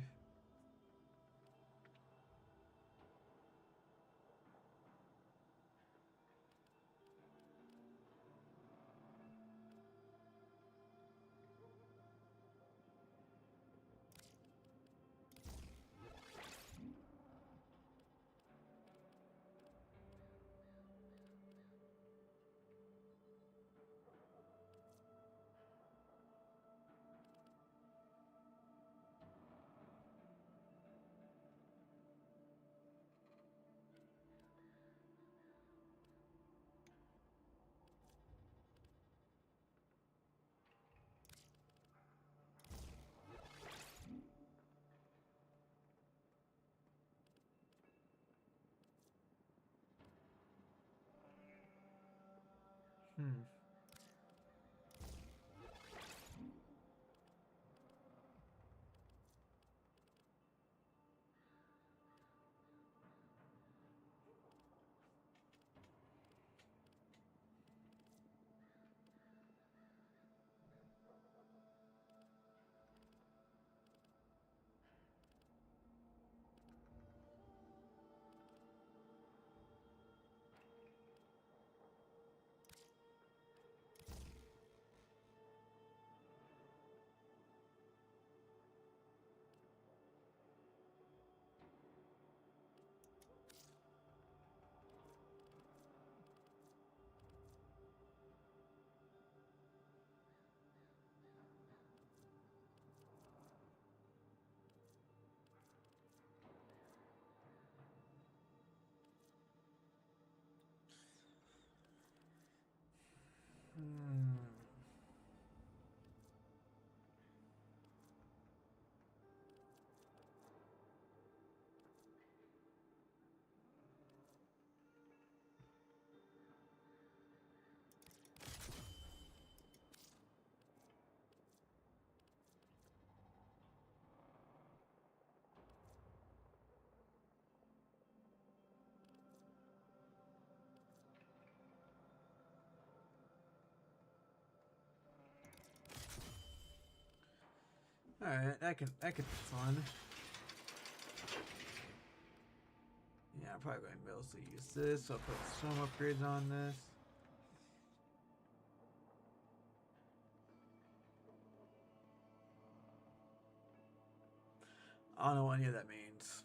Alright, that could be fun. Yeah, I'm probably going to mostly use this. So I'll put some upgrades on this. I don't know what any of that means.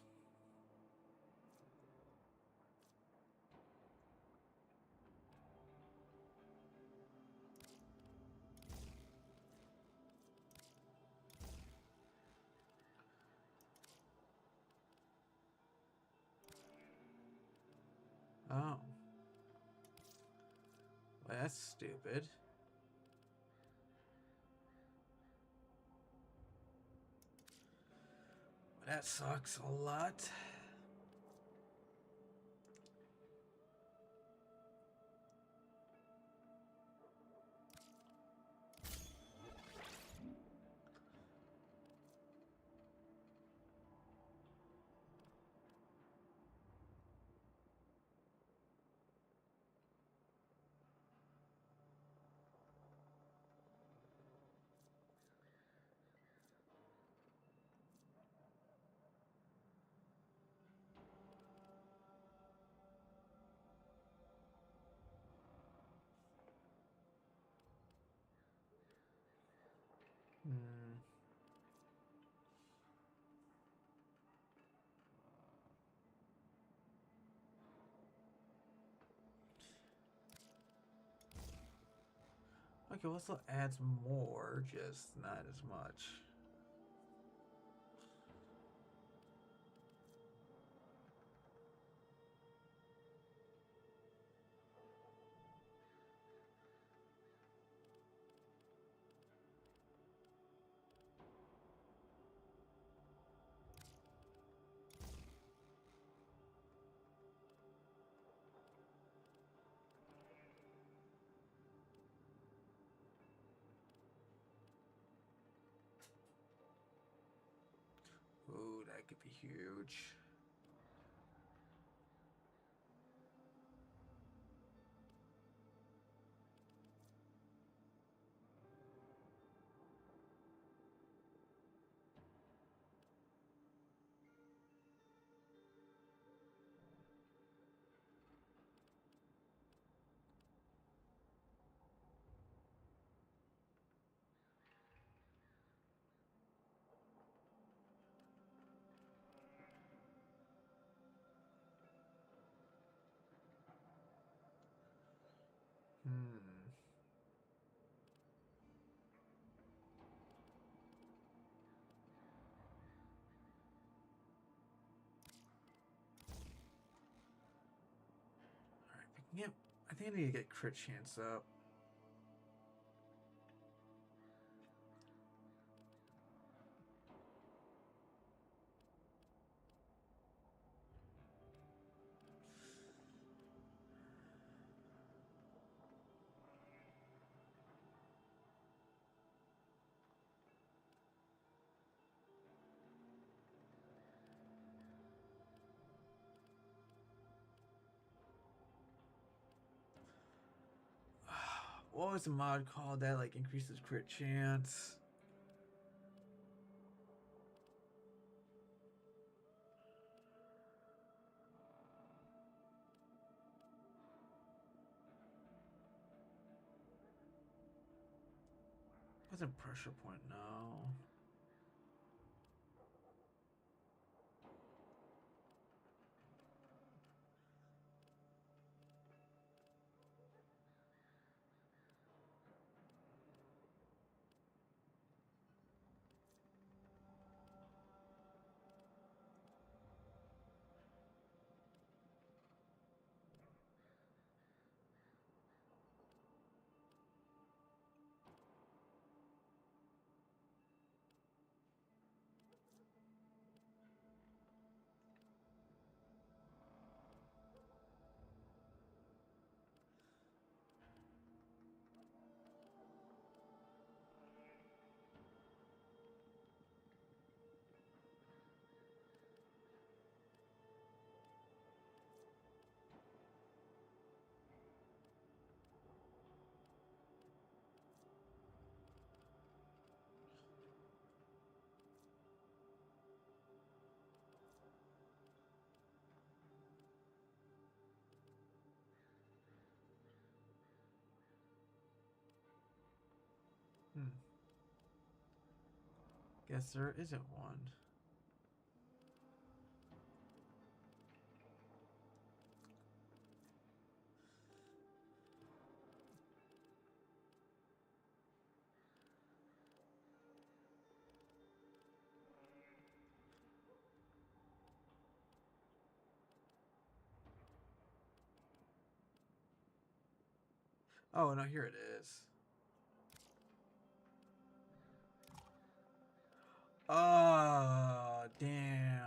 Oh. Well, that's stupid. That sucks a lot. Okay, well, this adds more, just not as much. Ooh, that could be huge. Yep, I think I need to get crit chance up. what was the mod called that like increases crit chance? Wasn't pressure point, no. Guess there isn't one. Oh, no, here it is. Oh, damn.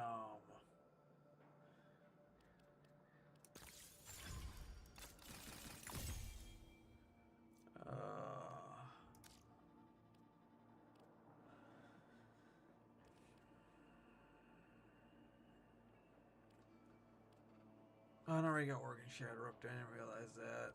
Oh, no, already got Organ Shatter up there. I didn't realize that.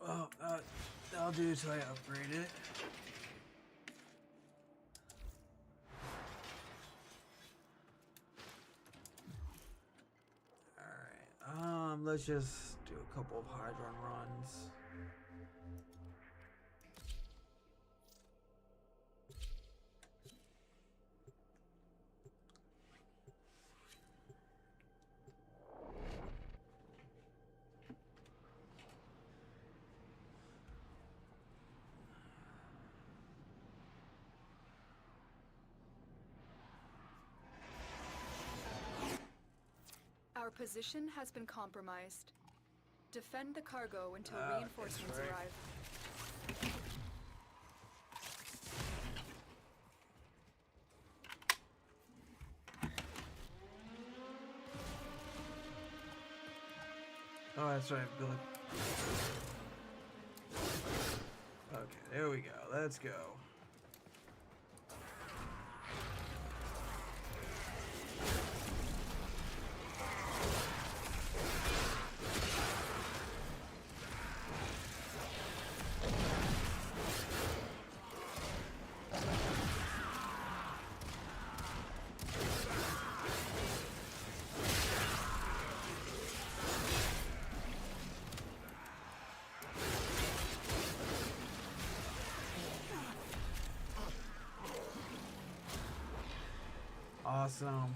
Well, that'll do until I upgrade it. Alright, let's just do a couple of Hydron runs. Our position has been compromised. Defend the cargo until reinforcements right. arrive. Oh, that's right, Billy. Okay, there we go. Let's go. Awesome.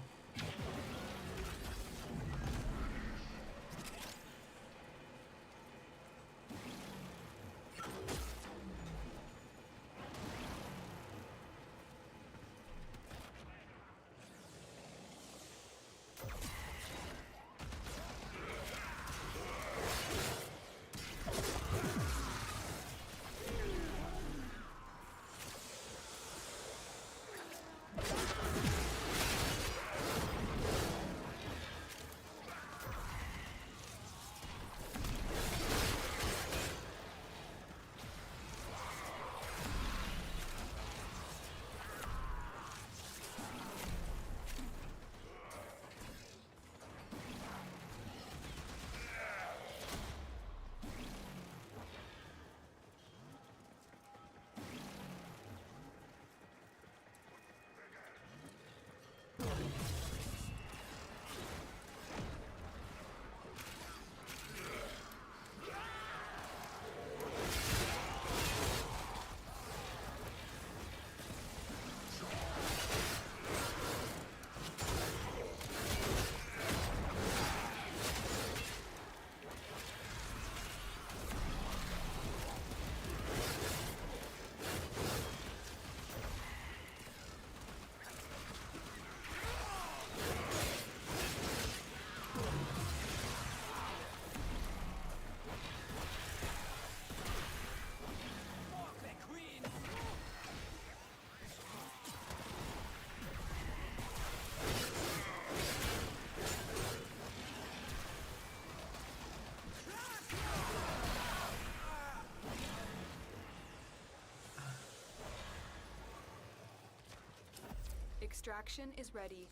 Extraction is ready,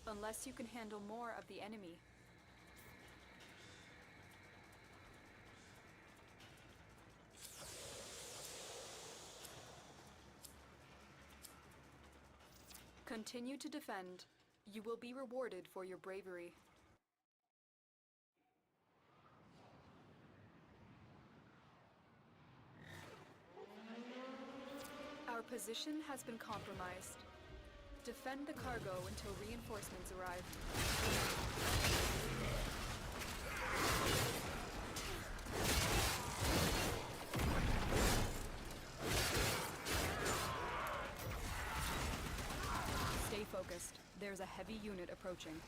unless you can handle more of the enemy. Continue to defend. You will be rewarded for your bravery. Our position has been compromised. Defend the cargo until reinforcements arrive. Stay focused. There's a heavy unit approaching.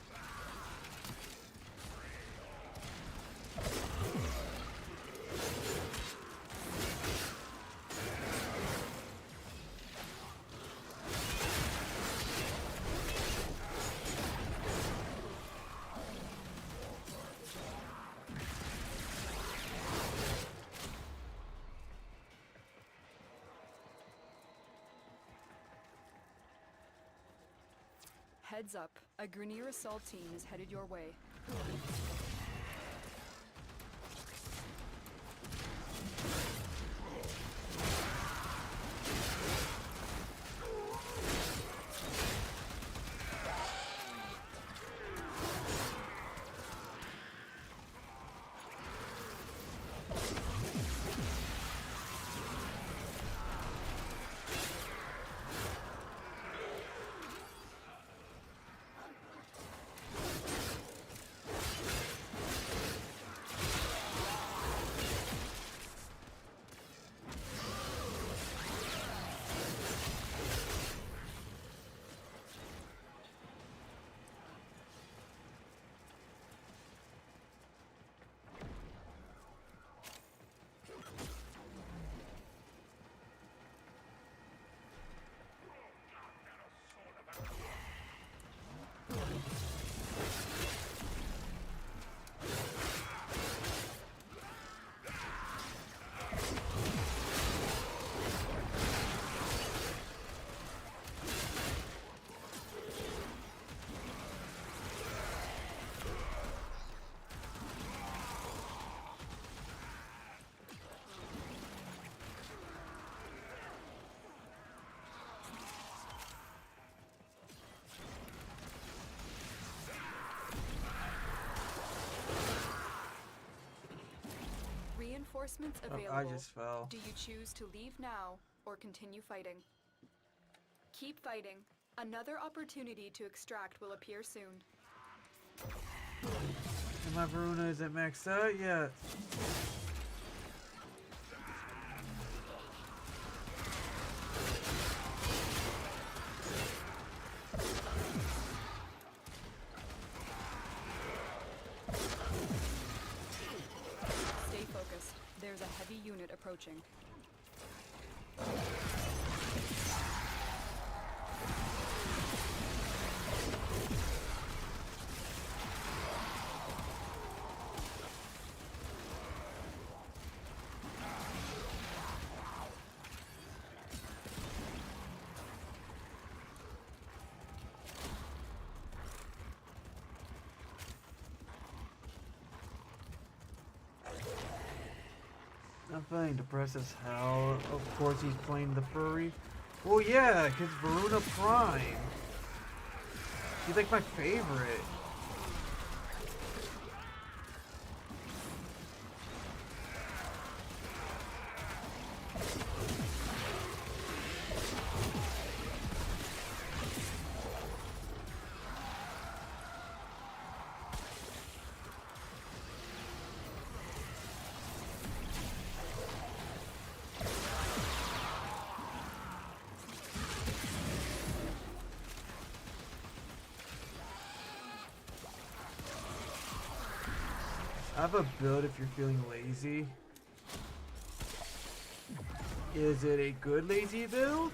Heads up, a Grineer assault team is headed your way. Reinforcements available. I just fell. Do you choose to leave now or continue fighting? Keep fighting. Another opportunity to extract will appear soon. And my Varuna isn't maxed out yet. Stay focused. There's a heavy unit approaching. I'm feeling depressed as hell. Of course he's playing the furry. Well, yeah, because Varuna Prime. He's like my favorite. I have a build if you're feeling lazy. Is it a good lazy build?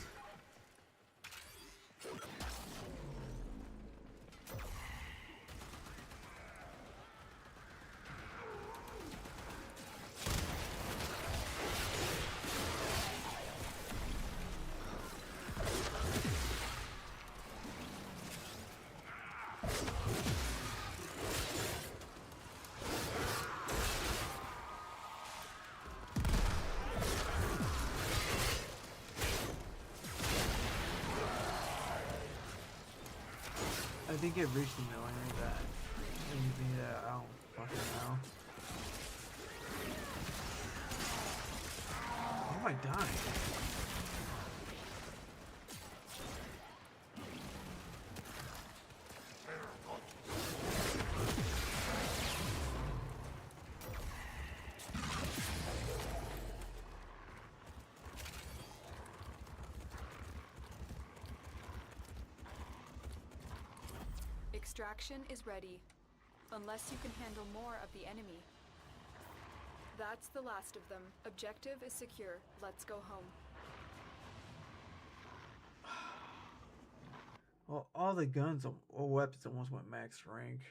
I think it reached the million or that. Maybe that. I don't fucking know. How am I dying? Extraction is ready, unless you can handle more of the enemy. That's the last of them. Objective is secure. Let's go home. Well, all the guns or weapons almost went max rank.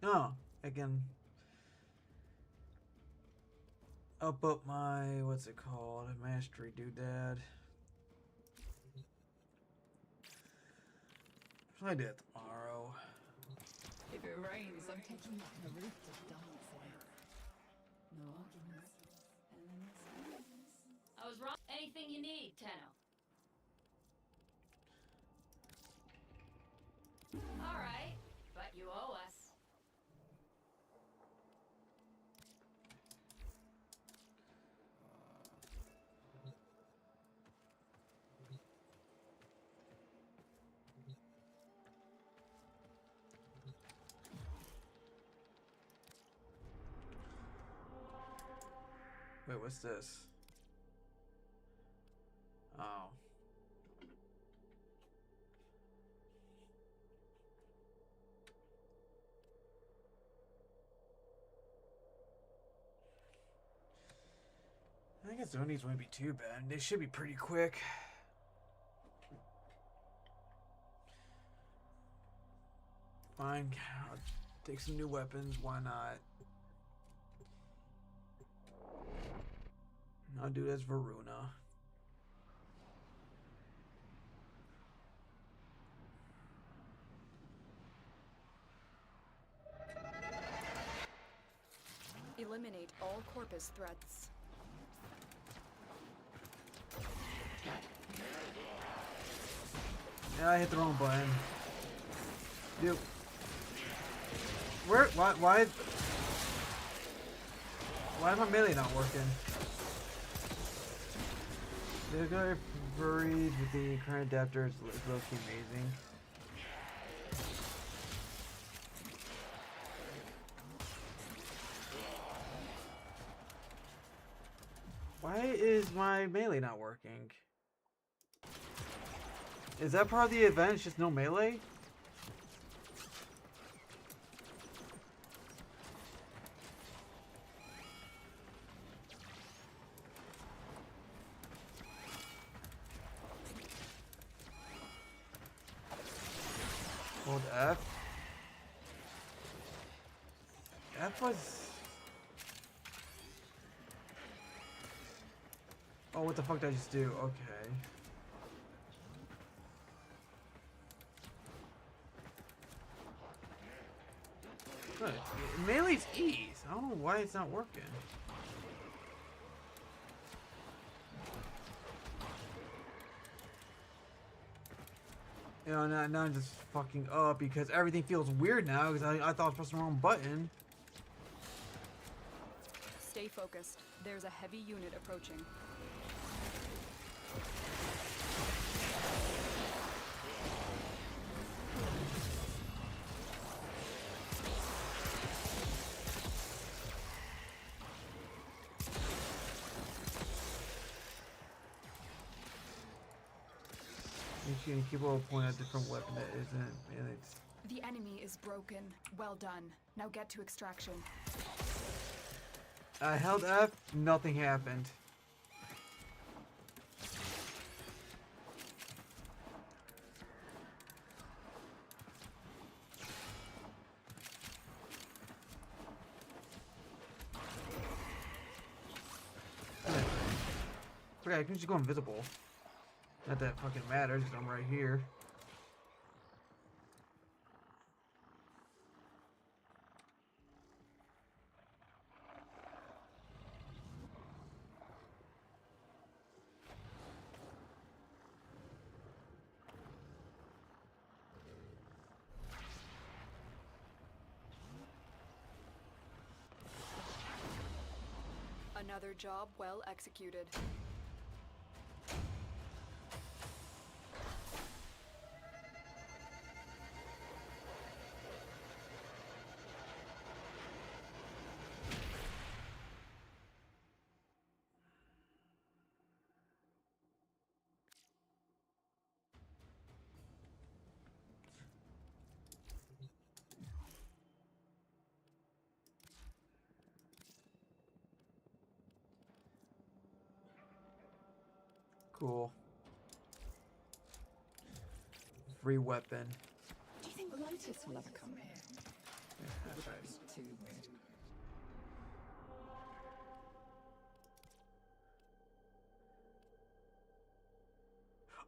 Oh, I can up my, what's it called? Mastery doodad. I'll do it tomorrow. If it rains, I'm taking you to the roof to dance in it. No arguments. I was wrong. Anything you need, Tenno. All right, but you owe us. Wait, what's this? Oh. I guess zonies wouldn't be too bad. They should be pretty quick. Fine. I'll take some new weapons. Why not? I'll do this Varuna. Eliminate all Corpus threats. Yeah, I hit the wrong button. Dude. Why is my melee not working? The guy buried with the current adapter is low-key amazing. Why is my melee not working? Is that part of the event? It's just no melee? Hold F. F was... Oh, what the fuck did I just do? Okay. Good. Melee's ease. I don't know why it's not working. You know, now I'm just fucking up because everything feels weird now because I thought I was pressing the wrong button. Stay focused. There's a heavy unit approaching. You can keep a point at a different weapon that isn't, and it's... The enemy is broken. Well done. Now get to extraction. I held F, nothing happened. Okay, I can just go invisible. Not that it fucking matters, because I'm right here. Another job well executed. Cool. Free weapon. Do you think Lotus will ever come here? That would be too weird.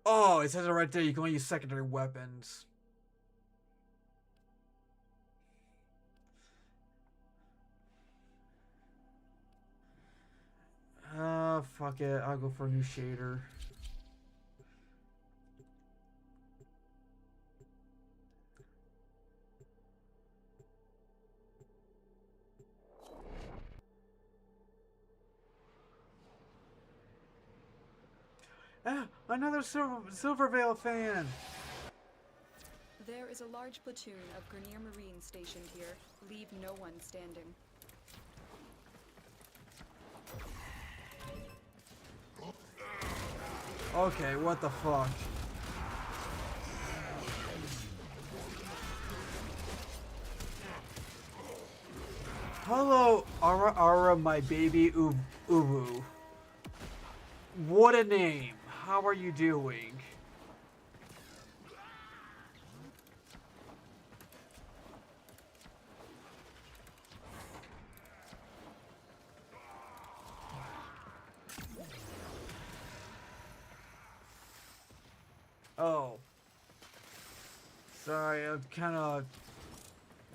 Oh, it says it right there. You can only use secondary weapons. Fuck it. I'll go for a new shader. Ah, another Silver Veil fan. There is a large platoon of Grenier Marines stationed here. Leave no one standing. Okay, what the fuck? Hello, Ara, my baby Uvu. What a name. How are you doing? Oh. Sorry, I'm kind of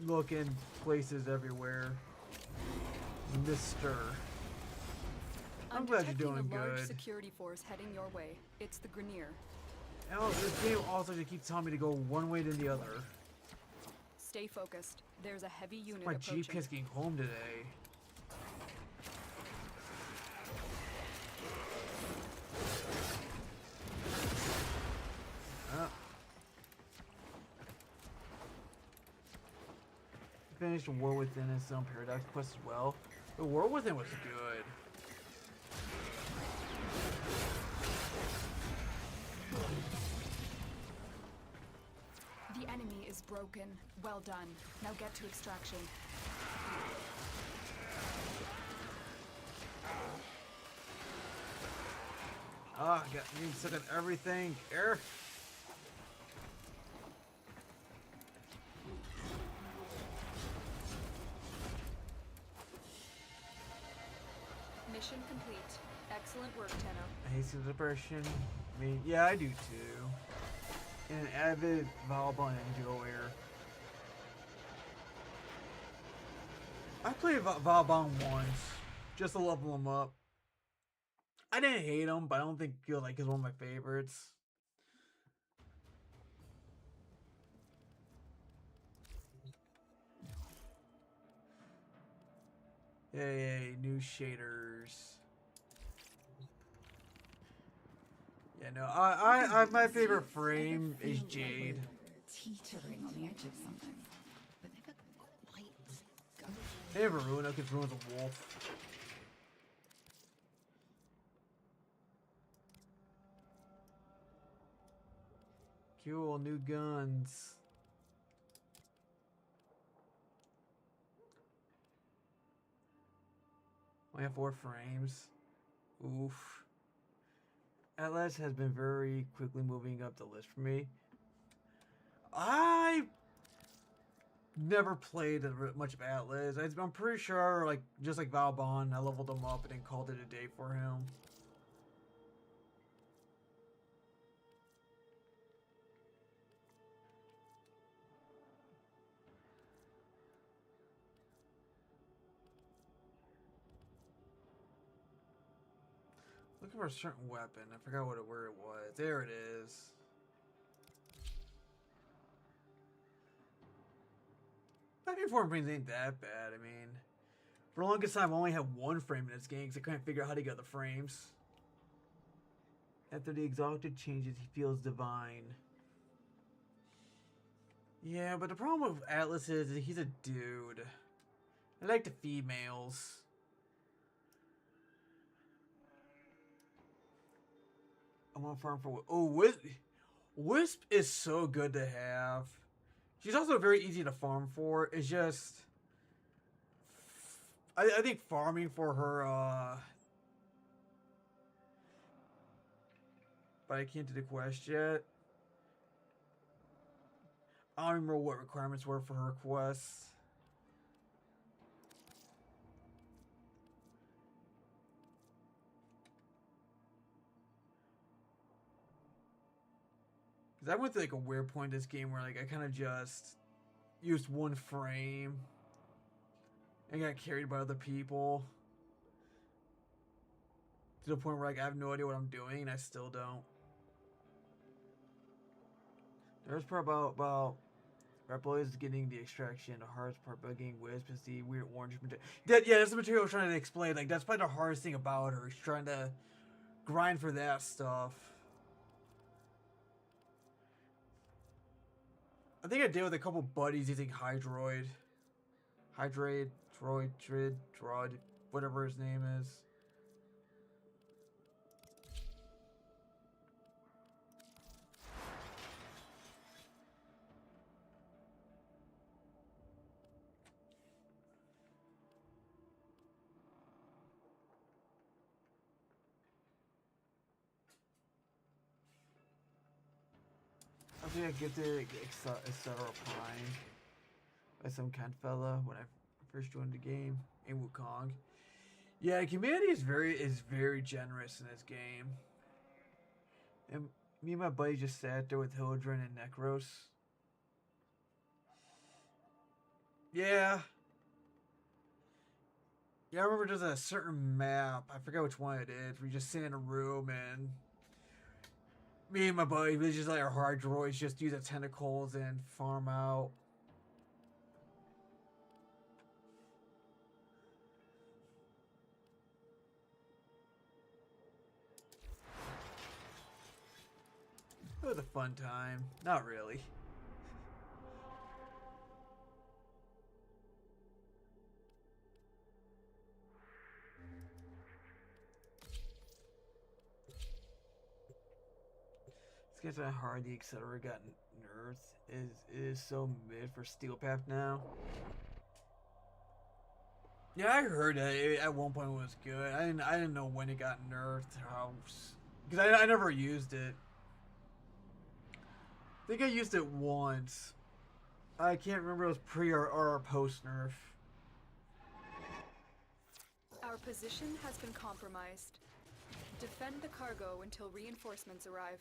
looking places everywhere. Mister. I'm glad you're doing a large good. security force heading your way. It's the Grenier. Oh, this game also just keeps telling me to go one way than the other. Stay focused. There's a heavy unit My approaching. GPS getting home today. Finished War Within and some Paradox Quest as well. The War Within was good. The enemy is broken. Well done. Now get to extraction. Ah, got me stuck on everything. Air. Mission complete. Excellent work, Tenno. I hate the depression. I mean, yeah, I do too. And an avid Valbon enjoyer. I played Valbon once, just to level him up. I didn't hate him, but I don't feel like he's one of my favorites. Yay, new shaders. Yeah, no, I my favorite frame is Jade. Teetering on the edge of something, but never quite going. They have Varuna, because Varuna's a wolf. Cool, new guns. We have 4 frames. Oof. Atlas has been very quickly moving up the list for me. I never played much of Atlas. I'm pretty sure, like, just like Valbon, I leveled him up and then called it a day for him. Looking for a certain weapon. I forgot where it was. There it is. Back and forth brains ain't that bad. I mean, For the longest time, I only had one frame in this game because I couldn't figure out how to get the frames. After the exalted changes, he feels divine. Yeah, but the problem with Atlas is he's a dude. I like the females. I want to farm for... Oh, Wisp is so good to have. She's also very easy to farm for. It's just... I think farming for her, but I can't do the quest yet. I don't remember what requirements were for her quests. Because I went to like a weird point in this game where like I kind of just used one frame and got carried by other people. To the point where like I have no idea what I'm doing and I still don't. There's part about Rebel is getting the extraction. The hardest part about getting Wisp is the weird orange material. Yeah, that's the material I was trying to explain. Like that's probably the hardest thing about her. She's trying to grind for that stuff. I think I did with a couple buddies using Hydroid, whatever his name is. I think I get the etc. Pine by some kind fella when I first joined the game in Wukong. Yeah, the community is very generous in this game. And me and my buddy just sat there with Hildren and Necros. Yeah. Yeah, I remember there's a certain map, I forgot which one it is, where you just sit in a room and me and my buddy, we just let our hard droids just use the tentacles and farm out. It was a fun time. Not really. Guess how hard the etc. got nerfed is so mid for Steel Path now. Yeah, I heard that it, at one point it was good. I didn't know when it got nerfed, how, because I never used it. I think I used it once. I can't remember if it was pre or post nerf. Our position has been compromised. Defend the cargo until reinforcements arrive.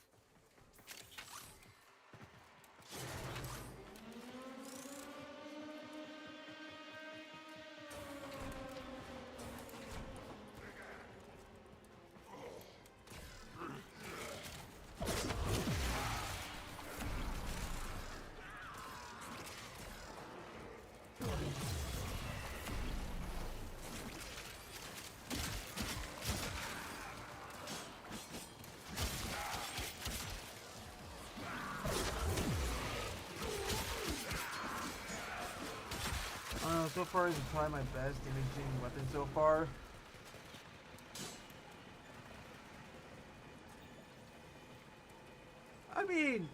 So far, this is probably my best damaging weapon so far. I mean,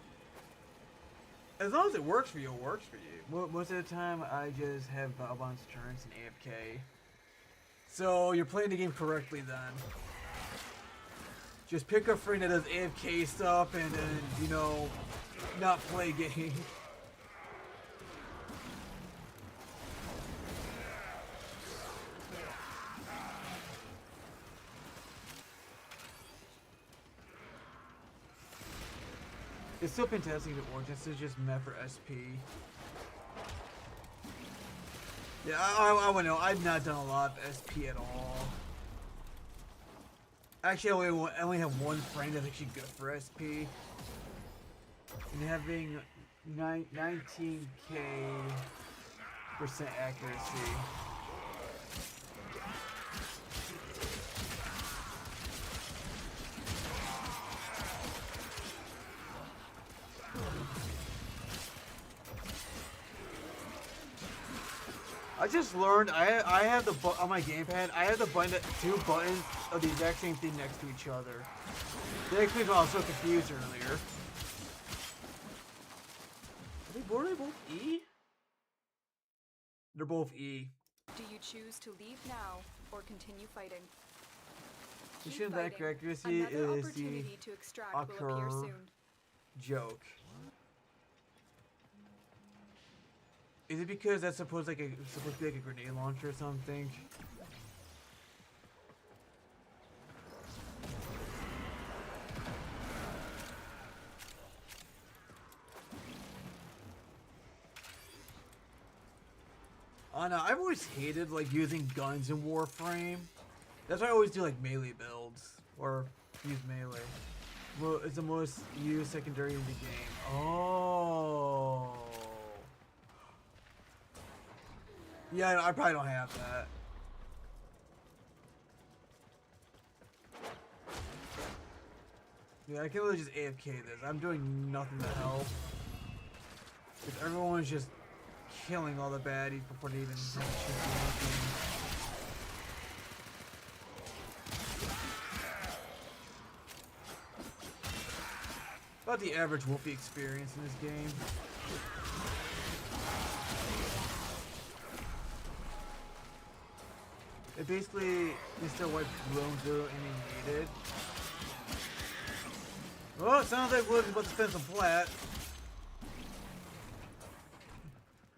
as long as it works for you, it works for you. Most of the time, I just have Valbon's turns and AFK. So, you're playing the game correctly then. Just pick a friend that does AFK stuff and then, you know, not play games. It's still fantastic that Origins is just meant for SP. Yeah, I don't know. I've not done a lot of SP at all. Actually, I only have one friend that's actually good for SP. And having 19k% accuracy. I just learned I have the on my gamepad. I have the button, 2 buttons of the exact same thing next to each other. That explains why I was so confused earlier. Were they both E? They're both E. Do you choose to leave now or continue fighting? Mission of accuracy Another is the opportunity to extract will appear soon. joke. Is it because that's supposed to be like a grenade launcher or something? I know, I've always hated like using guns in Warframe. That's why I always do like melee builds or use melee. Well, it's the most used secondary in the game. Oh. Yeah, I probably don't have that. Yeah, I can really just AFK this. I'm doing nothing to help. Because everyone's just killing all the baddies before they even have a chance to do anything. About the average Wolfie experience in this game. It basically Mr. White blown through any needed. Oh, it sounds like we're about to spend some plat.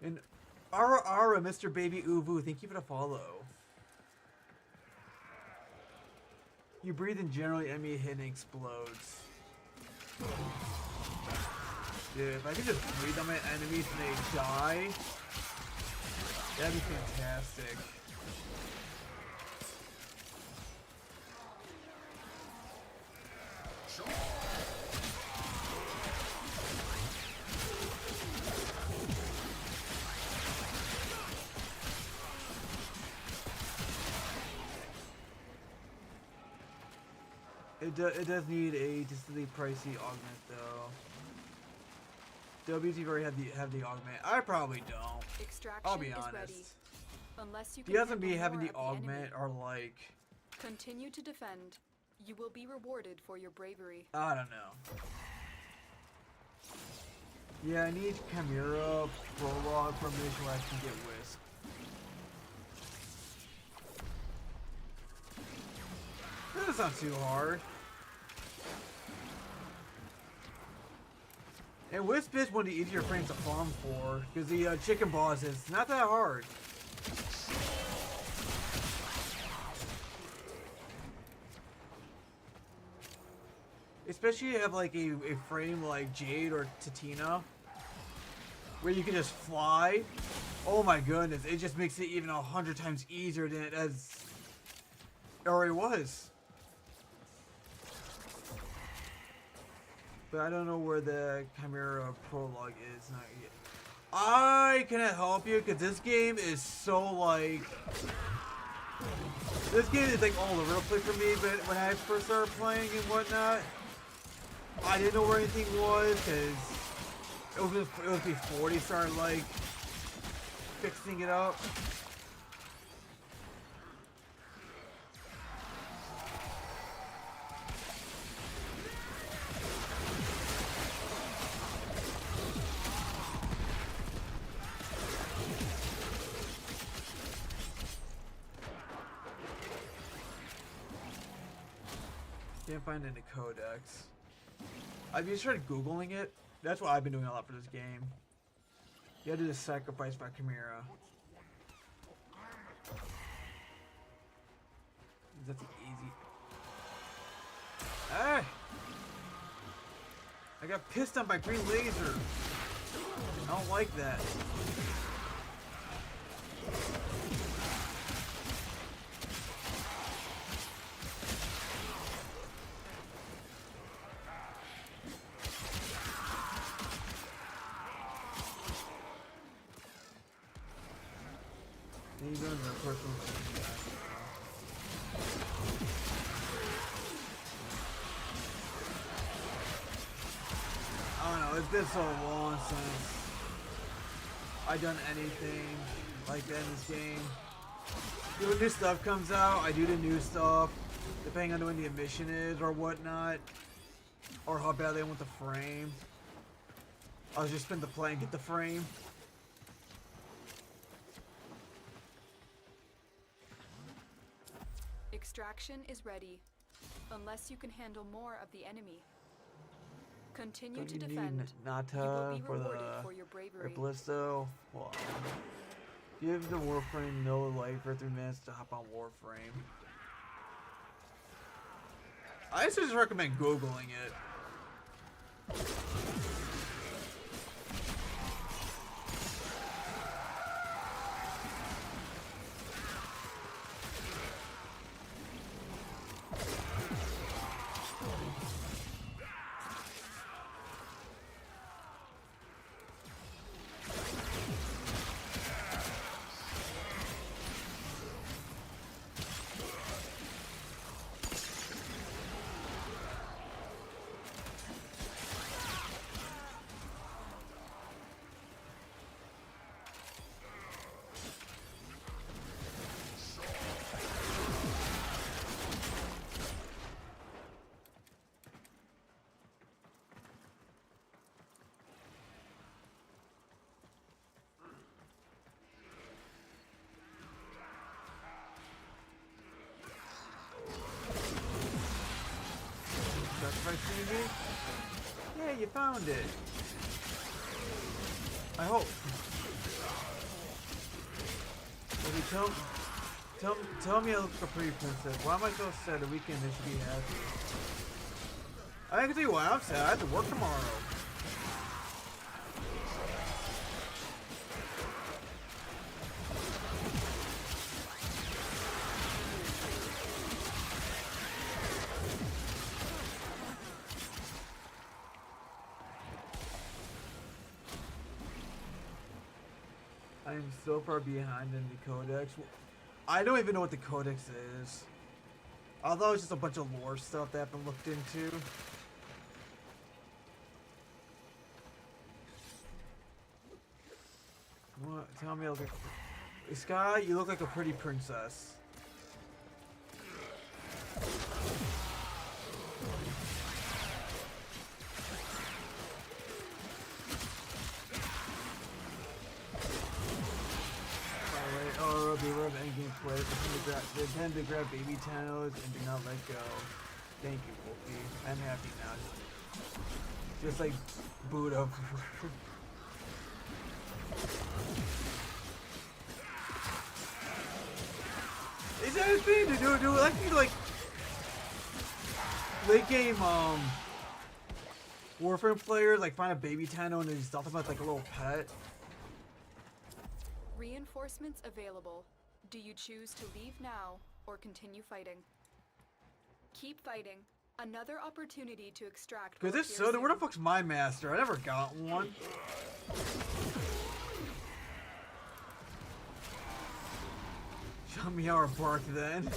And Ara, Mr. Baby Uvu, thank you for the follow. You breathe and generally enemy hit and explodes. Dude, if I could just breathe on my enemies and they die, that'd be fantastic. It does need a distantly pricey augment though. WT already have the augment. I probably don't. Extraction I'll be is honest. ready. Unless you The can SMB handle having more the of augment enemy. are like, Continue to defend. You will be rewarded for your bravery. I don't know. Yeah, I need Chimera prologue for mission where I can get Wisp. That's not too hard. And Wisp is one of the easier frames to farm for, because the chicken boss is not that hard. Especially if you have like a frame like Jade or Tatina, where you can just fly. Oh my goodness, it just makes it even 100 times easier than it already was. But I don't know where the Chimera prologue is. Not yet. I cannot help you because this game is so like. This game is like all over the place for me. But when I first started playing and whatnot, I didn't know where anything was because it was before they started like fixing it up. Can't find it in the codex. I've just tried Googling it. That's what I've been doing a lot for this game. You gotta do the sacrifice by Chimera. That's easy. Hey! I got pissed on by green laser. I don't like that. I don't know, it's been so long since I've done anything. like that in this game. When new stuff comes out, I do the new stuff, depending on when the mission is or whatnot, or how bad they want the frame. I'll just spin the play and get the frame. Extraction is ready, unless you can handle more of the enemy. Continue Don't to you defend. need You will Nata be for rewarded the for your bravery. Ballisto? Well, give the Warframe no light for 3 minutes to hop on Warframe. I just recommend Googling it. Yeah, you found it. I hope. Maybe tell me I look a pretty princess. Why am I so sad? The weekend they should be happy. I can tell you why I'm sad. I have to work tomorrow. I'm so far behind in the codex. I don't even know what the codex is. Although it's just a bunch of lore stuff that I haven't looked into. What? Tell me I look like... Sky, you look like a pretty princess. Beware of endgame players. They tend to grab baby Tanos and do not let go. Thank you, Wolfie. I'm happy now. Just like Buddha. Is that a thing to do? I think like late game Warframe players like find a baby Tano and they stuff them as like a little pet. Reinforcements available. Do you choose to leave now or continue fighting? Keep fighting. Another opportunity to extract. Cause this soda, where the fuck's my master? I never got one. Show me how it barked then.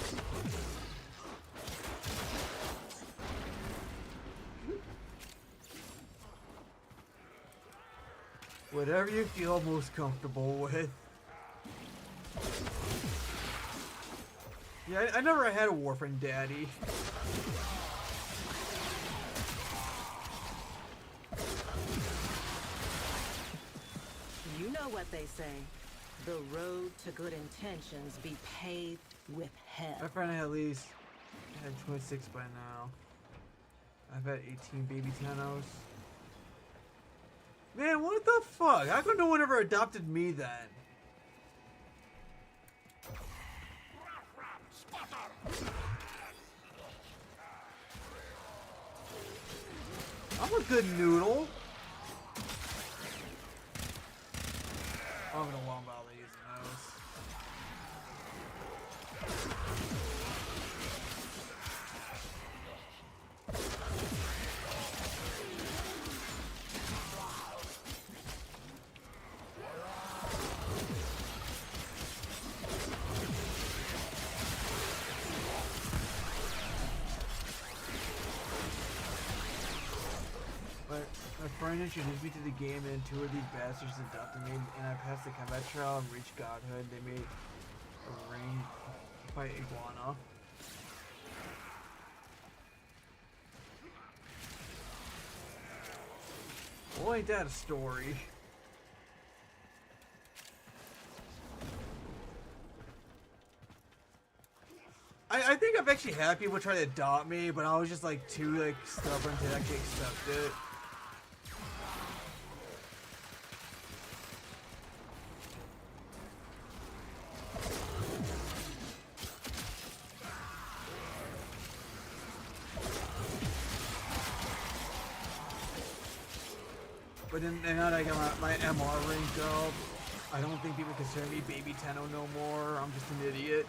Whatever you feel most comfortable with. Yeah, I never had a Warframe daddy. You know what they say. The road to good intentions be paved with hell. My friend at least had 26 by now. I've had 18 baby Tanos. Man, what the fuck? How come no one ever adopted me then? I'm a good noodle. I'm gonna want about using those. My friend introduced me to the game, and 2 of these bastards adopted me, and I passed the combat trial and reached godhood. They made a ring fight iguana. Well, ain't that a story? I think I'm actually happy people try to adopt me, but I was just like too like stubborn to actually accept it. But then now that I got my MR rank up, I don't think people consider me Baby Tenno no more. I'm just an idiot.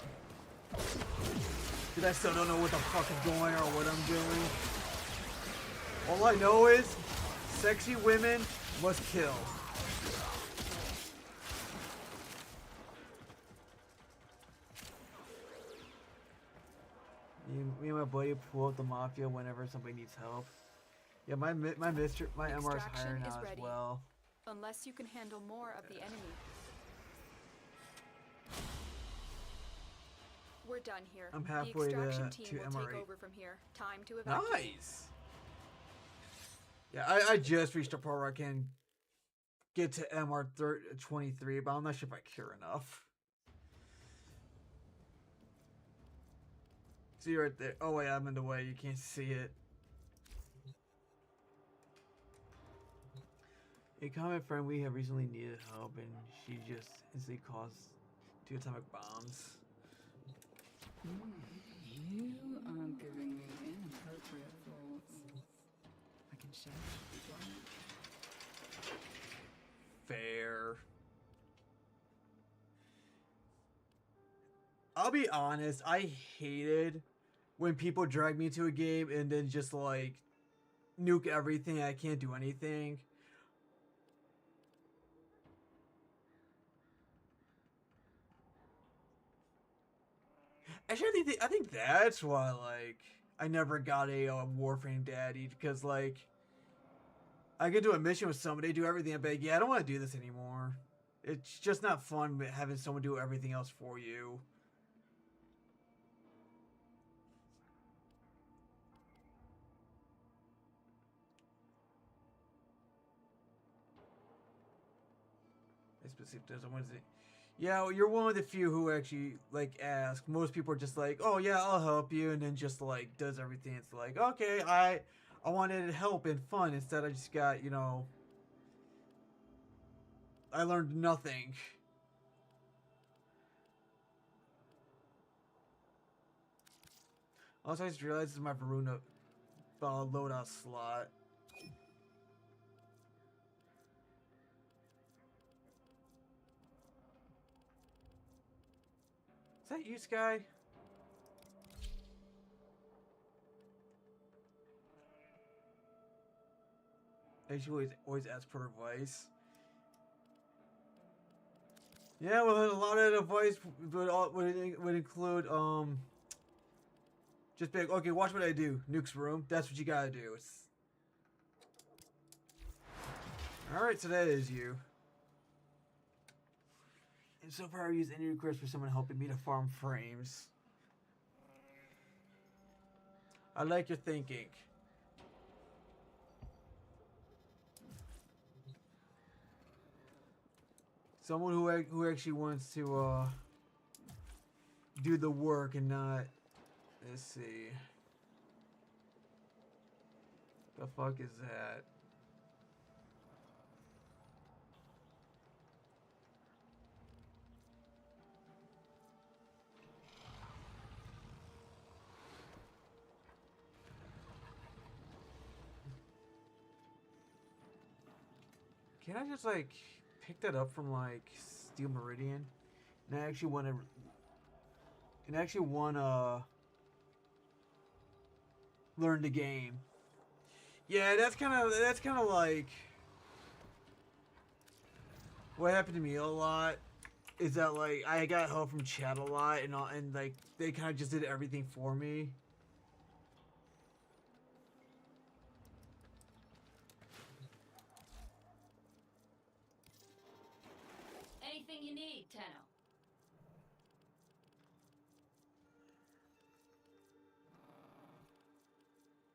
Because I still don't know what the fuck is going or what I'm doing. All I know is, sexy women must kill. Me and my buddy pull up the mafia whenever somebody needs help. Yeah, my MR is higher now as well. Unless you can handle more of the enemy. We're done here. I'm halfway the extraction to team will MR8. take over from here. Time to evacuate. Nice. Yeah, I just reached a part where I can get to MR23, but I'm not sure if I care enough. See right there. Oh wait, I'm in the way. You can't see it. A common friend we have recently needed help, and she just instantly caused 2 atomic bombs. You are giving me inappropriate thoughts. I can share that if you want. Fair. I'll be honest, I hated when people drag me to a game and then just like nuke everything. I can't do anything. Actually, I think that's why, like, I never got a Warframe Daddy, because, like, I could do a mission with somebody, do everything, and be like, yeah, I don't want to do this anymore. It's just not fun having someone do everything else for you. Yeah, well, you're one of the few who actually, like, ask. Most people are just like, oh, yeah, I'll help you, and then just, like, does everything. It's like, okay, I wanted help and fun. Instead, I just got, you know, I learned nothing. Also, I just realized this is my Varuna loadout slot. Is that you, Sky? I should always ask for advice. Yeah, well, a lot of advice would include just be like, okay, watch what I do. Nuke's room. That's what you gotta do. All right, so that is you. And so far, I use any request for someone helping me to farm frames. I like your thinking. Someone who actually wants to do the work and not. Let's see. The fuck is that? Can I just like pick that up from like Steel Meridian? And I actually want to. And I actually want to learn the game. Yeah, that's kind of like what happened to me a lot. Is that like I got help from chat a lot, and like they kind of just did everything for me. you need, Tenno?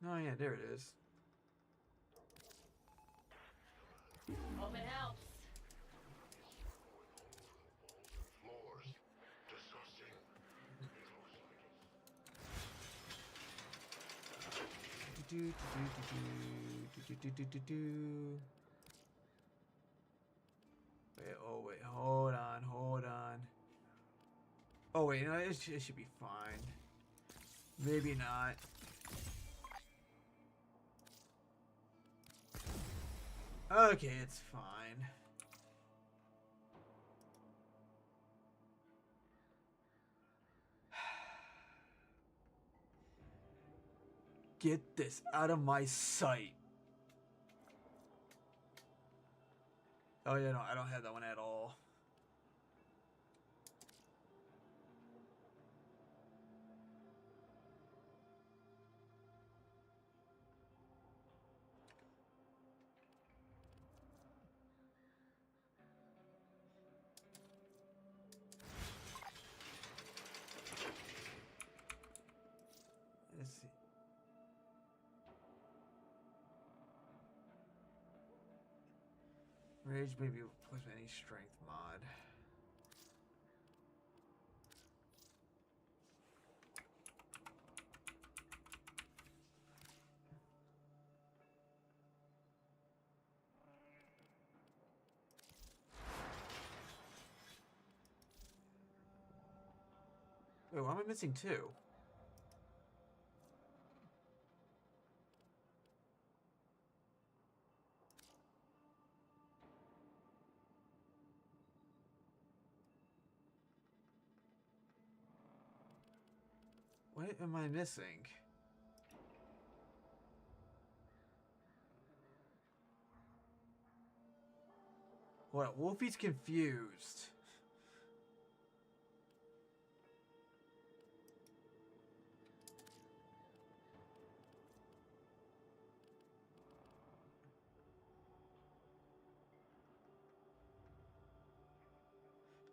Oh yeah, there it is. Hope it helps. Wait, oh wait, hold on, hold on. Oh wait, no, it should be fine. Maybe not. Okay, it's fine. Get this out of my sight. Oh yeah, no, I don't have that one at all. Let's see. Rage maybe replace any strength mod. Wait, why am I missing two? What am I missing? What? Wolfie's confused.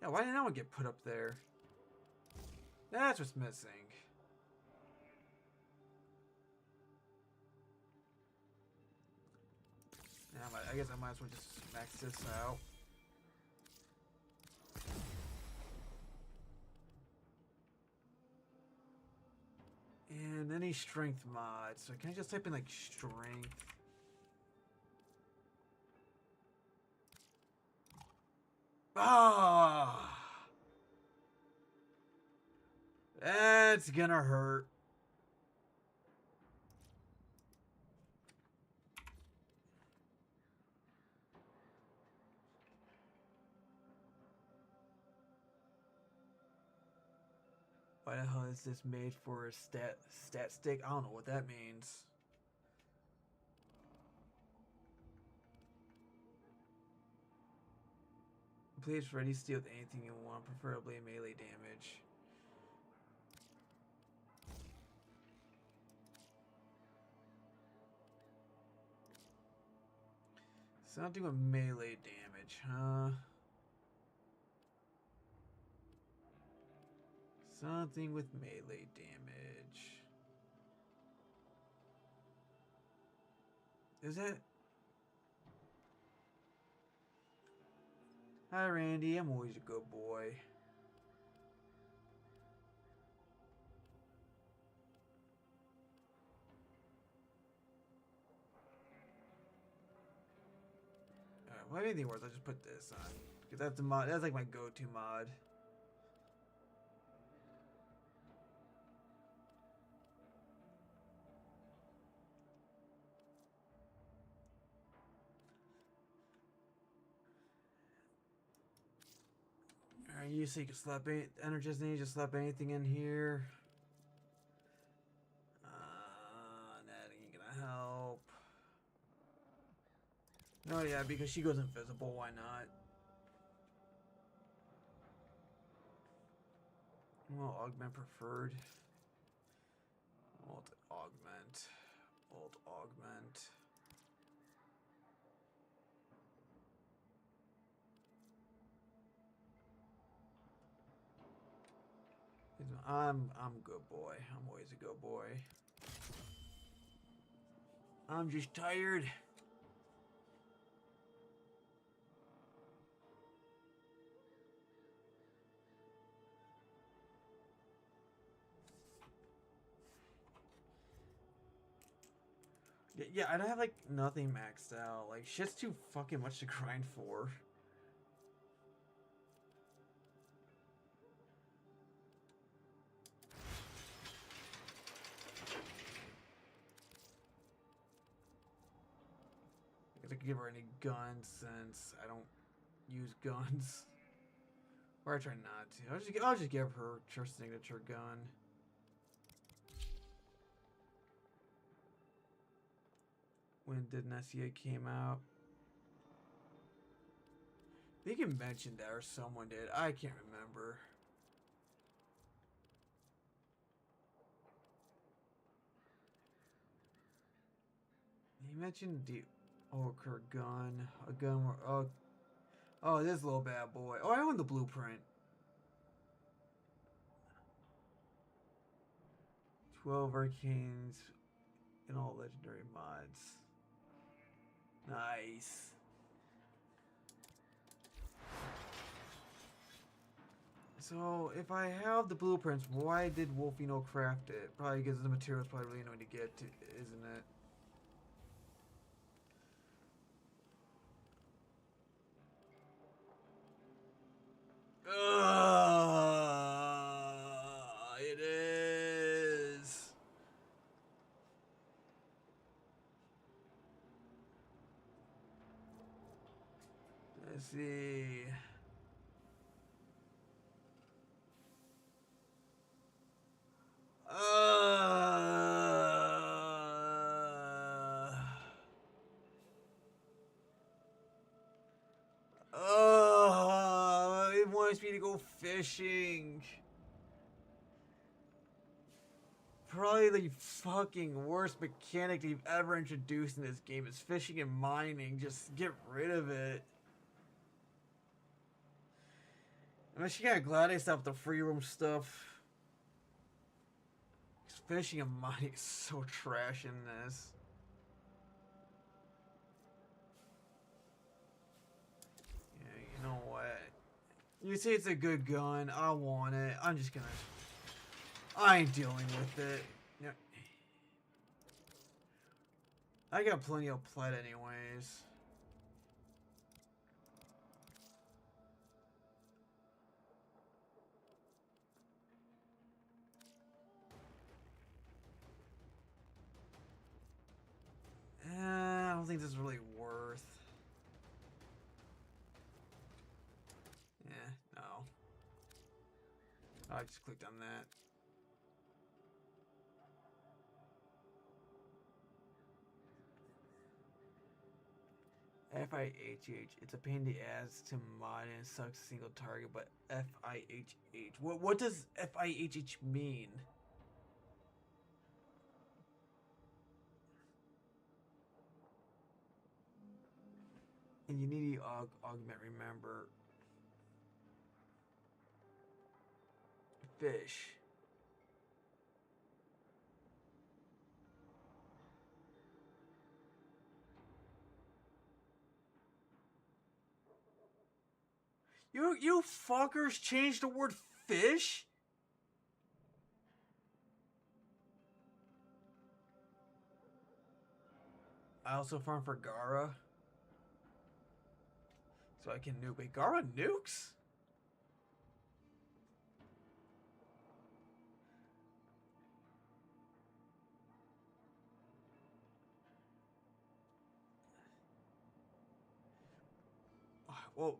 Yeah, why didn't that one get put up there? That's what's missing. Yeah, I guess I might as well just max this out. And any strength mods. So can I just type in like strength? Ah! That's gonna hurt. Why the hell is this made for a stat stick? I don't know what that means. Please ready steal with anything you want, preferably melee damage. Something with melee damage, huh? Something with melee damage. Is that? Hi, Randy. I'm always a good boy. Alright, well, anything worse, I'll just put this on. Because that's the mod. That's like my go-to mod. Alright, you see you can slap Energist need just slap anything in here. That ain't gonna help. Oh yeah, because she goes invisible, why not? Well, augment preferred. Alt augment. Alt augment. I'm good boy. I'm always a good boy. I'm just tired. Yeah, I don't have like nothing maxed out. Like shit's too fucking much to grind for. I could give her any guns since I don't use guns. Or I try not to. I'll just give her her signature gun. When did Nessia came out? I think you mentioned that or someone did. I can't remember. He mentioned the Ochre gun. A gun where, oh, this little bad boy. Oh, I own the blueprint. 12 arcanes in all legendary mods. Nice. So, if I have the blueprints, why did Wolfino craft it? Probably because the material is probably really annoying to get to, isn't it? It is. Let's see. It wants me to go fishing. Probably the fucking worst mechanic they've ever introduced in this game is fishing and mining. Just get rid of it. I'm actually kind of glad I stopped the free roam stuff. Fishing and mining is so trash in this. Yeah, you know what? You say it's a good gun. I want it. I'm just gonna... I ain't dealing with it. No. I got plenty of plet anyways. I don't think this is really worth. Yeah, no. I just clicked on that. FIHH. It's a pain in the ass to mod and sucks single target, but FIHH. What does FIHH mean? And you need to augment, remember. Fish. You fuckers changed the word fish? I also farm for Gara. So I can nuke. Wait, Gara nukes? Whoa.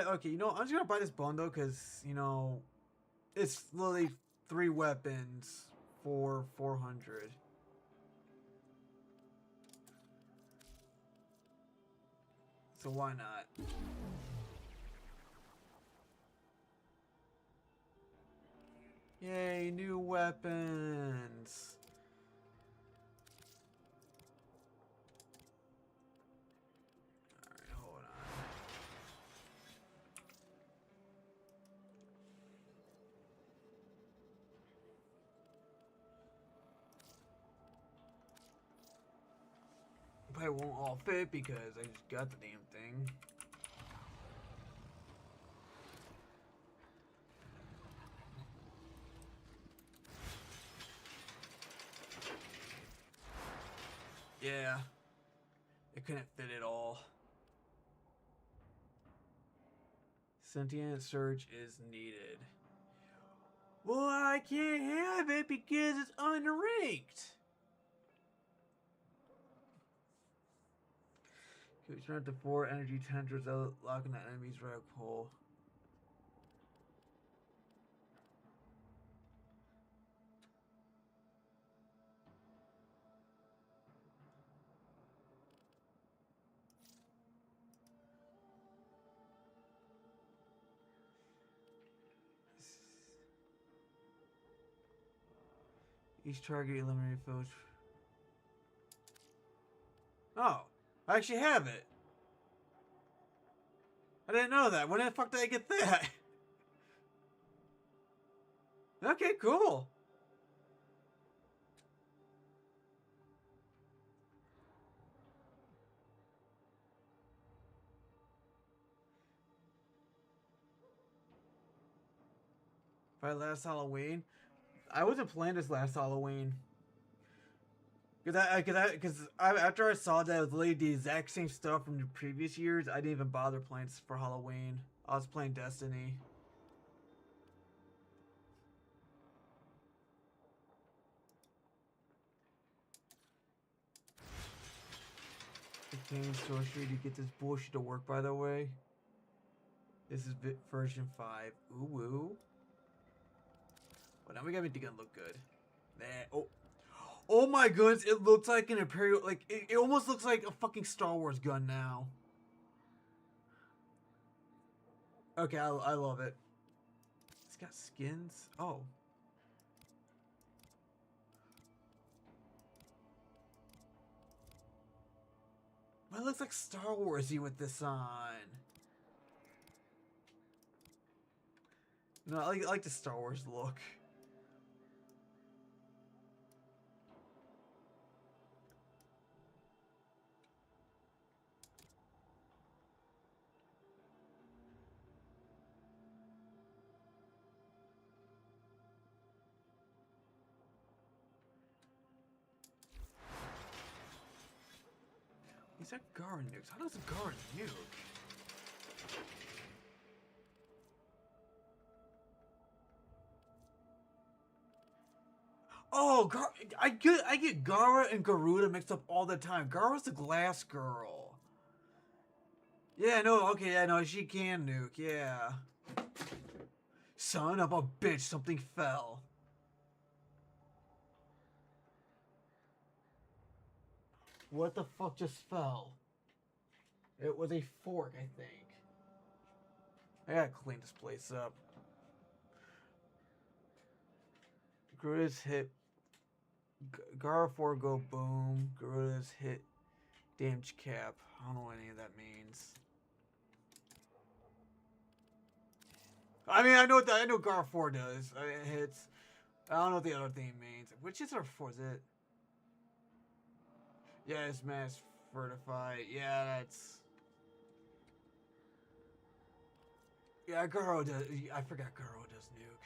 Okay, you know, I'm just gonna buy this bundle because, you know, it's literally 3 weapons for 400. So why not? Yay, new weapons. Alright, hold on. it won't all fit because I just got the damn thing. Yeah. It couldn't fit it all. Sentient search is needed. Well, I can't have it because it's unranked. Okay, turn up to 4 energy tendrils without locking the enemy's rag pull. Each target eliminated foes. Oh, I actually have it. I didn't know that. When the fuck did I get that? Okay, cool. By last Halloween, I wasn't playing this last Halloween. Because after I saw that it was literally the exact same stuff from the previous years, I didn't even bother playing this for Halloween. I was playing Destiny. Obtain sorcery to get this bullshit to work, by the way. This is version 5. Ooh woo. Well, now we gotta make the gun look good. Oh. Oh my goodness, it looks like an Imperial, like, it almost looks like a fucking Star Wars gun now. Okay, I love it. It's got skins. Oh. But it looks like Star Wars-y with this on. No, I like the Star Wars look. These are Gar nukes. How does a Gar nuke? Oh, I get Gara and Garuda mixed up all the time. Gara's the glass girl. Yeah, no, okay, yeah, no, she can nuke, yeah. Son of a bitch, something fell. What the fuck just fell? It was a fork, I think. I gotta clean this place up. Garuda's hit. Gara 4 go boom. Garuda's hit damage cap. I don't know what any of that means. I mean, I know Gara 4 does. It hits. I don't know what the other thing means. Which is our 4? Is it? Yeah, it's mass fortified. Yeah, that's. Yeah, Garo does. I forgot Garo does nuke.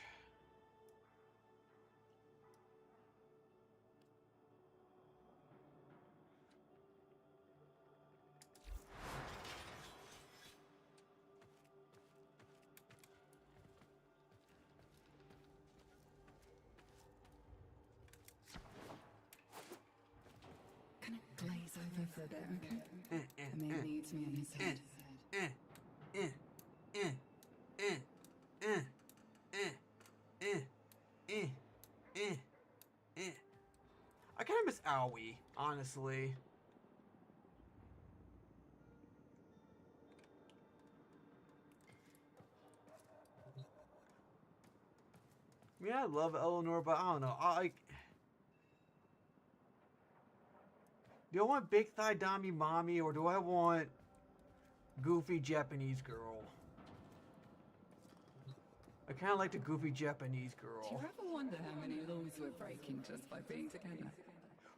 Can it glaze over for a bit, okay? The man needs me on his head. I kind of miss Owie, honestly. I mean, I love Eleanor, but I don't know. Do I want Big Thigh Dami Mommy, or do I want Goofy Japanese Girl? I kind of like the Goofy Japanese Girl. Do you ever wonder how many laws we're breaking just by being together?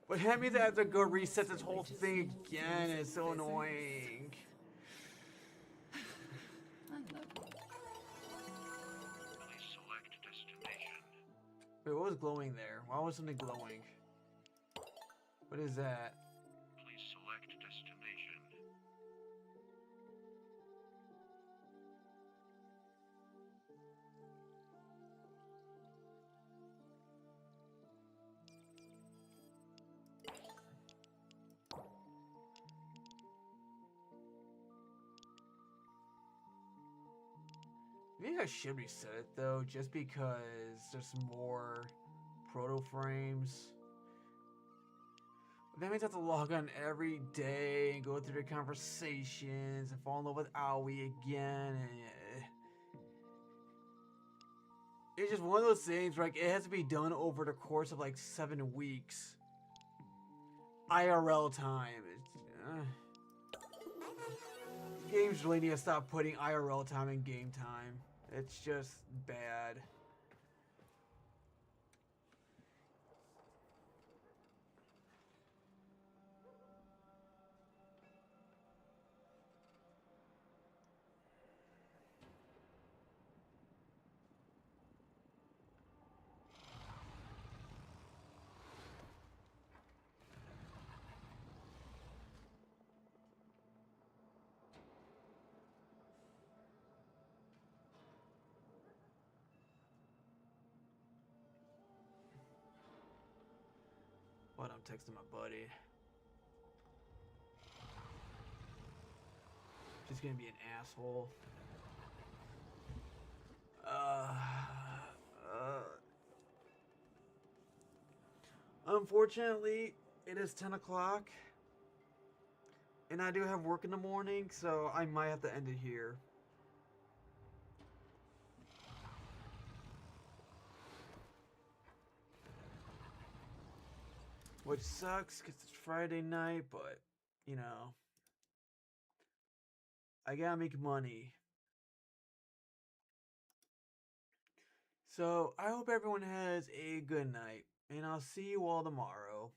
But that means I have to go reset this whole thing again. It's so annoying. I love you. Please select destination. Wait, what was glowing there? Why was something glowing? What is that? Please select destination. Maybe I should reset it though, just because there's more proto frames. But that means I have to log on every day and go through the conversations and fall in love with Aoi again. And it's just one of those things where like, it has to be done over the course of like 7 weeks. IRL time. Games really need to stop putting IRL time in game time. It's just bad. But I'm texting my buddy. Just gonna be an asshole. Unfortunately, it is 10 o'clock. And I do have work in the morning, so I might have to end it here. Which sucks because it's Friday night, but, you know, I gotta make money. So, I hope everyone has a good night, and I'll see you all tomorrow.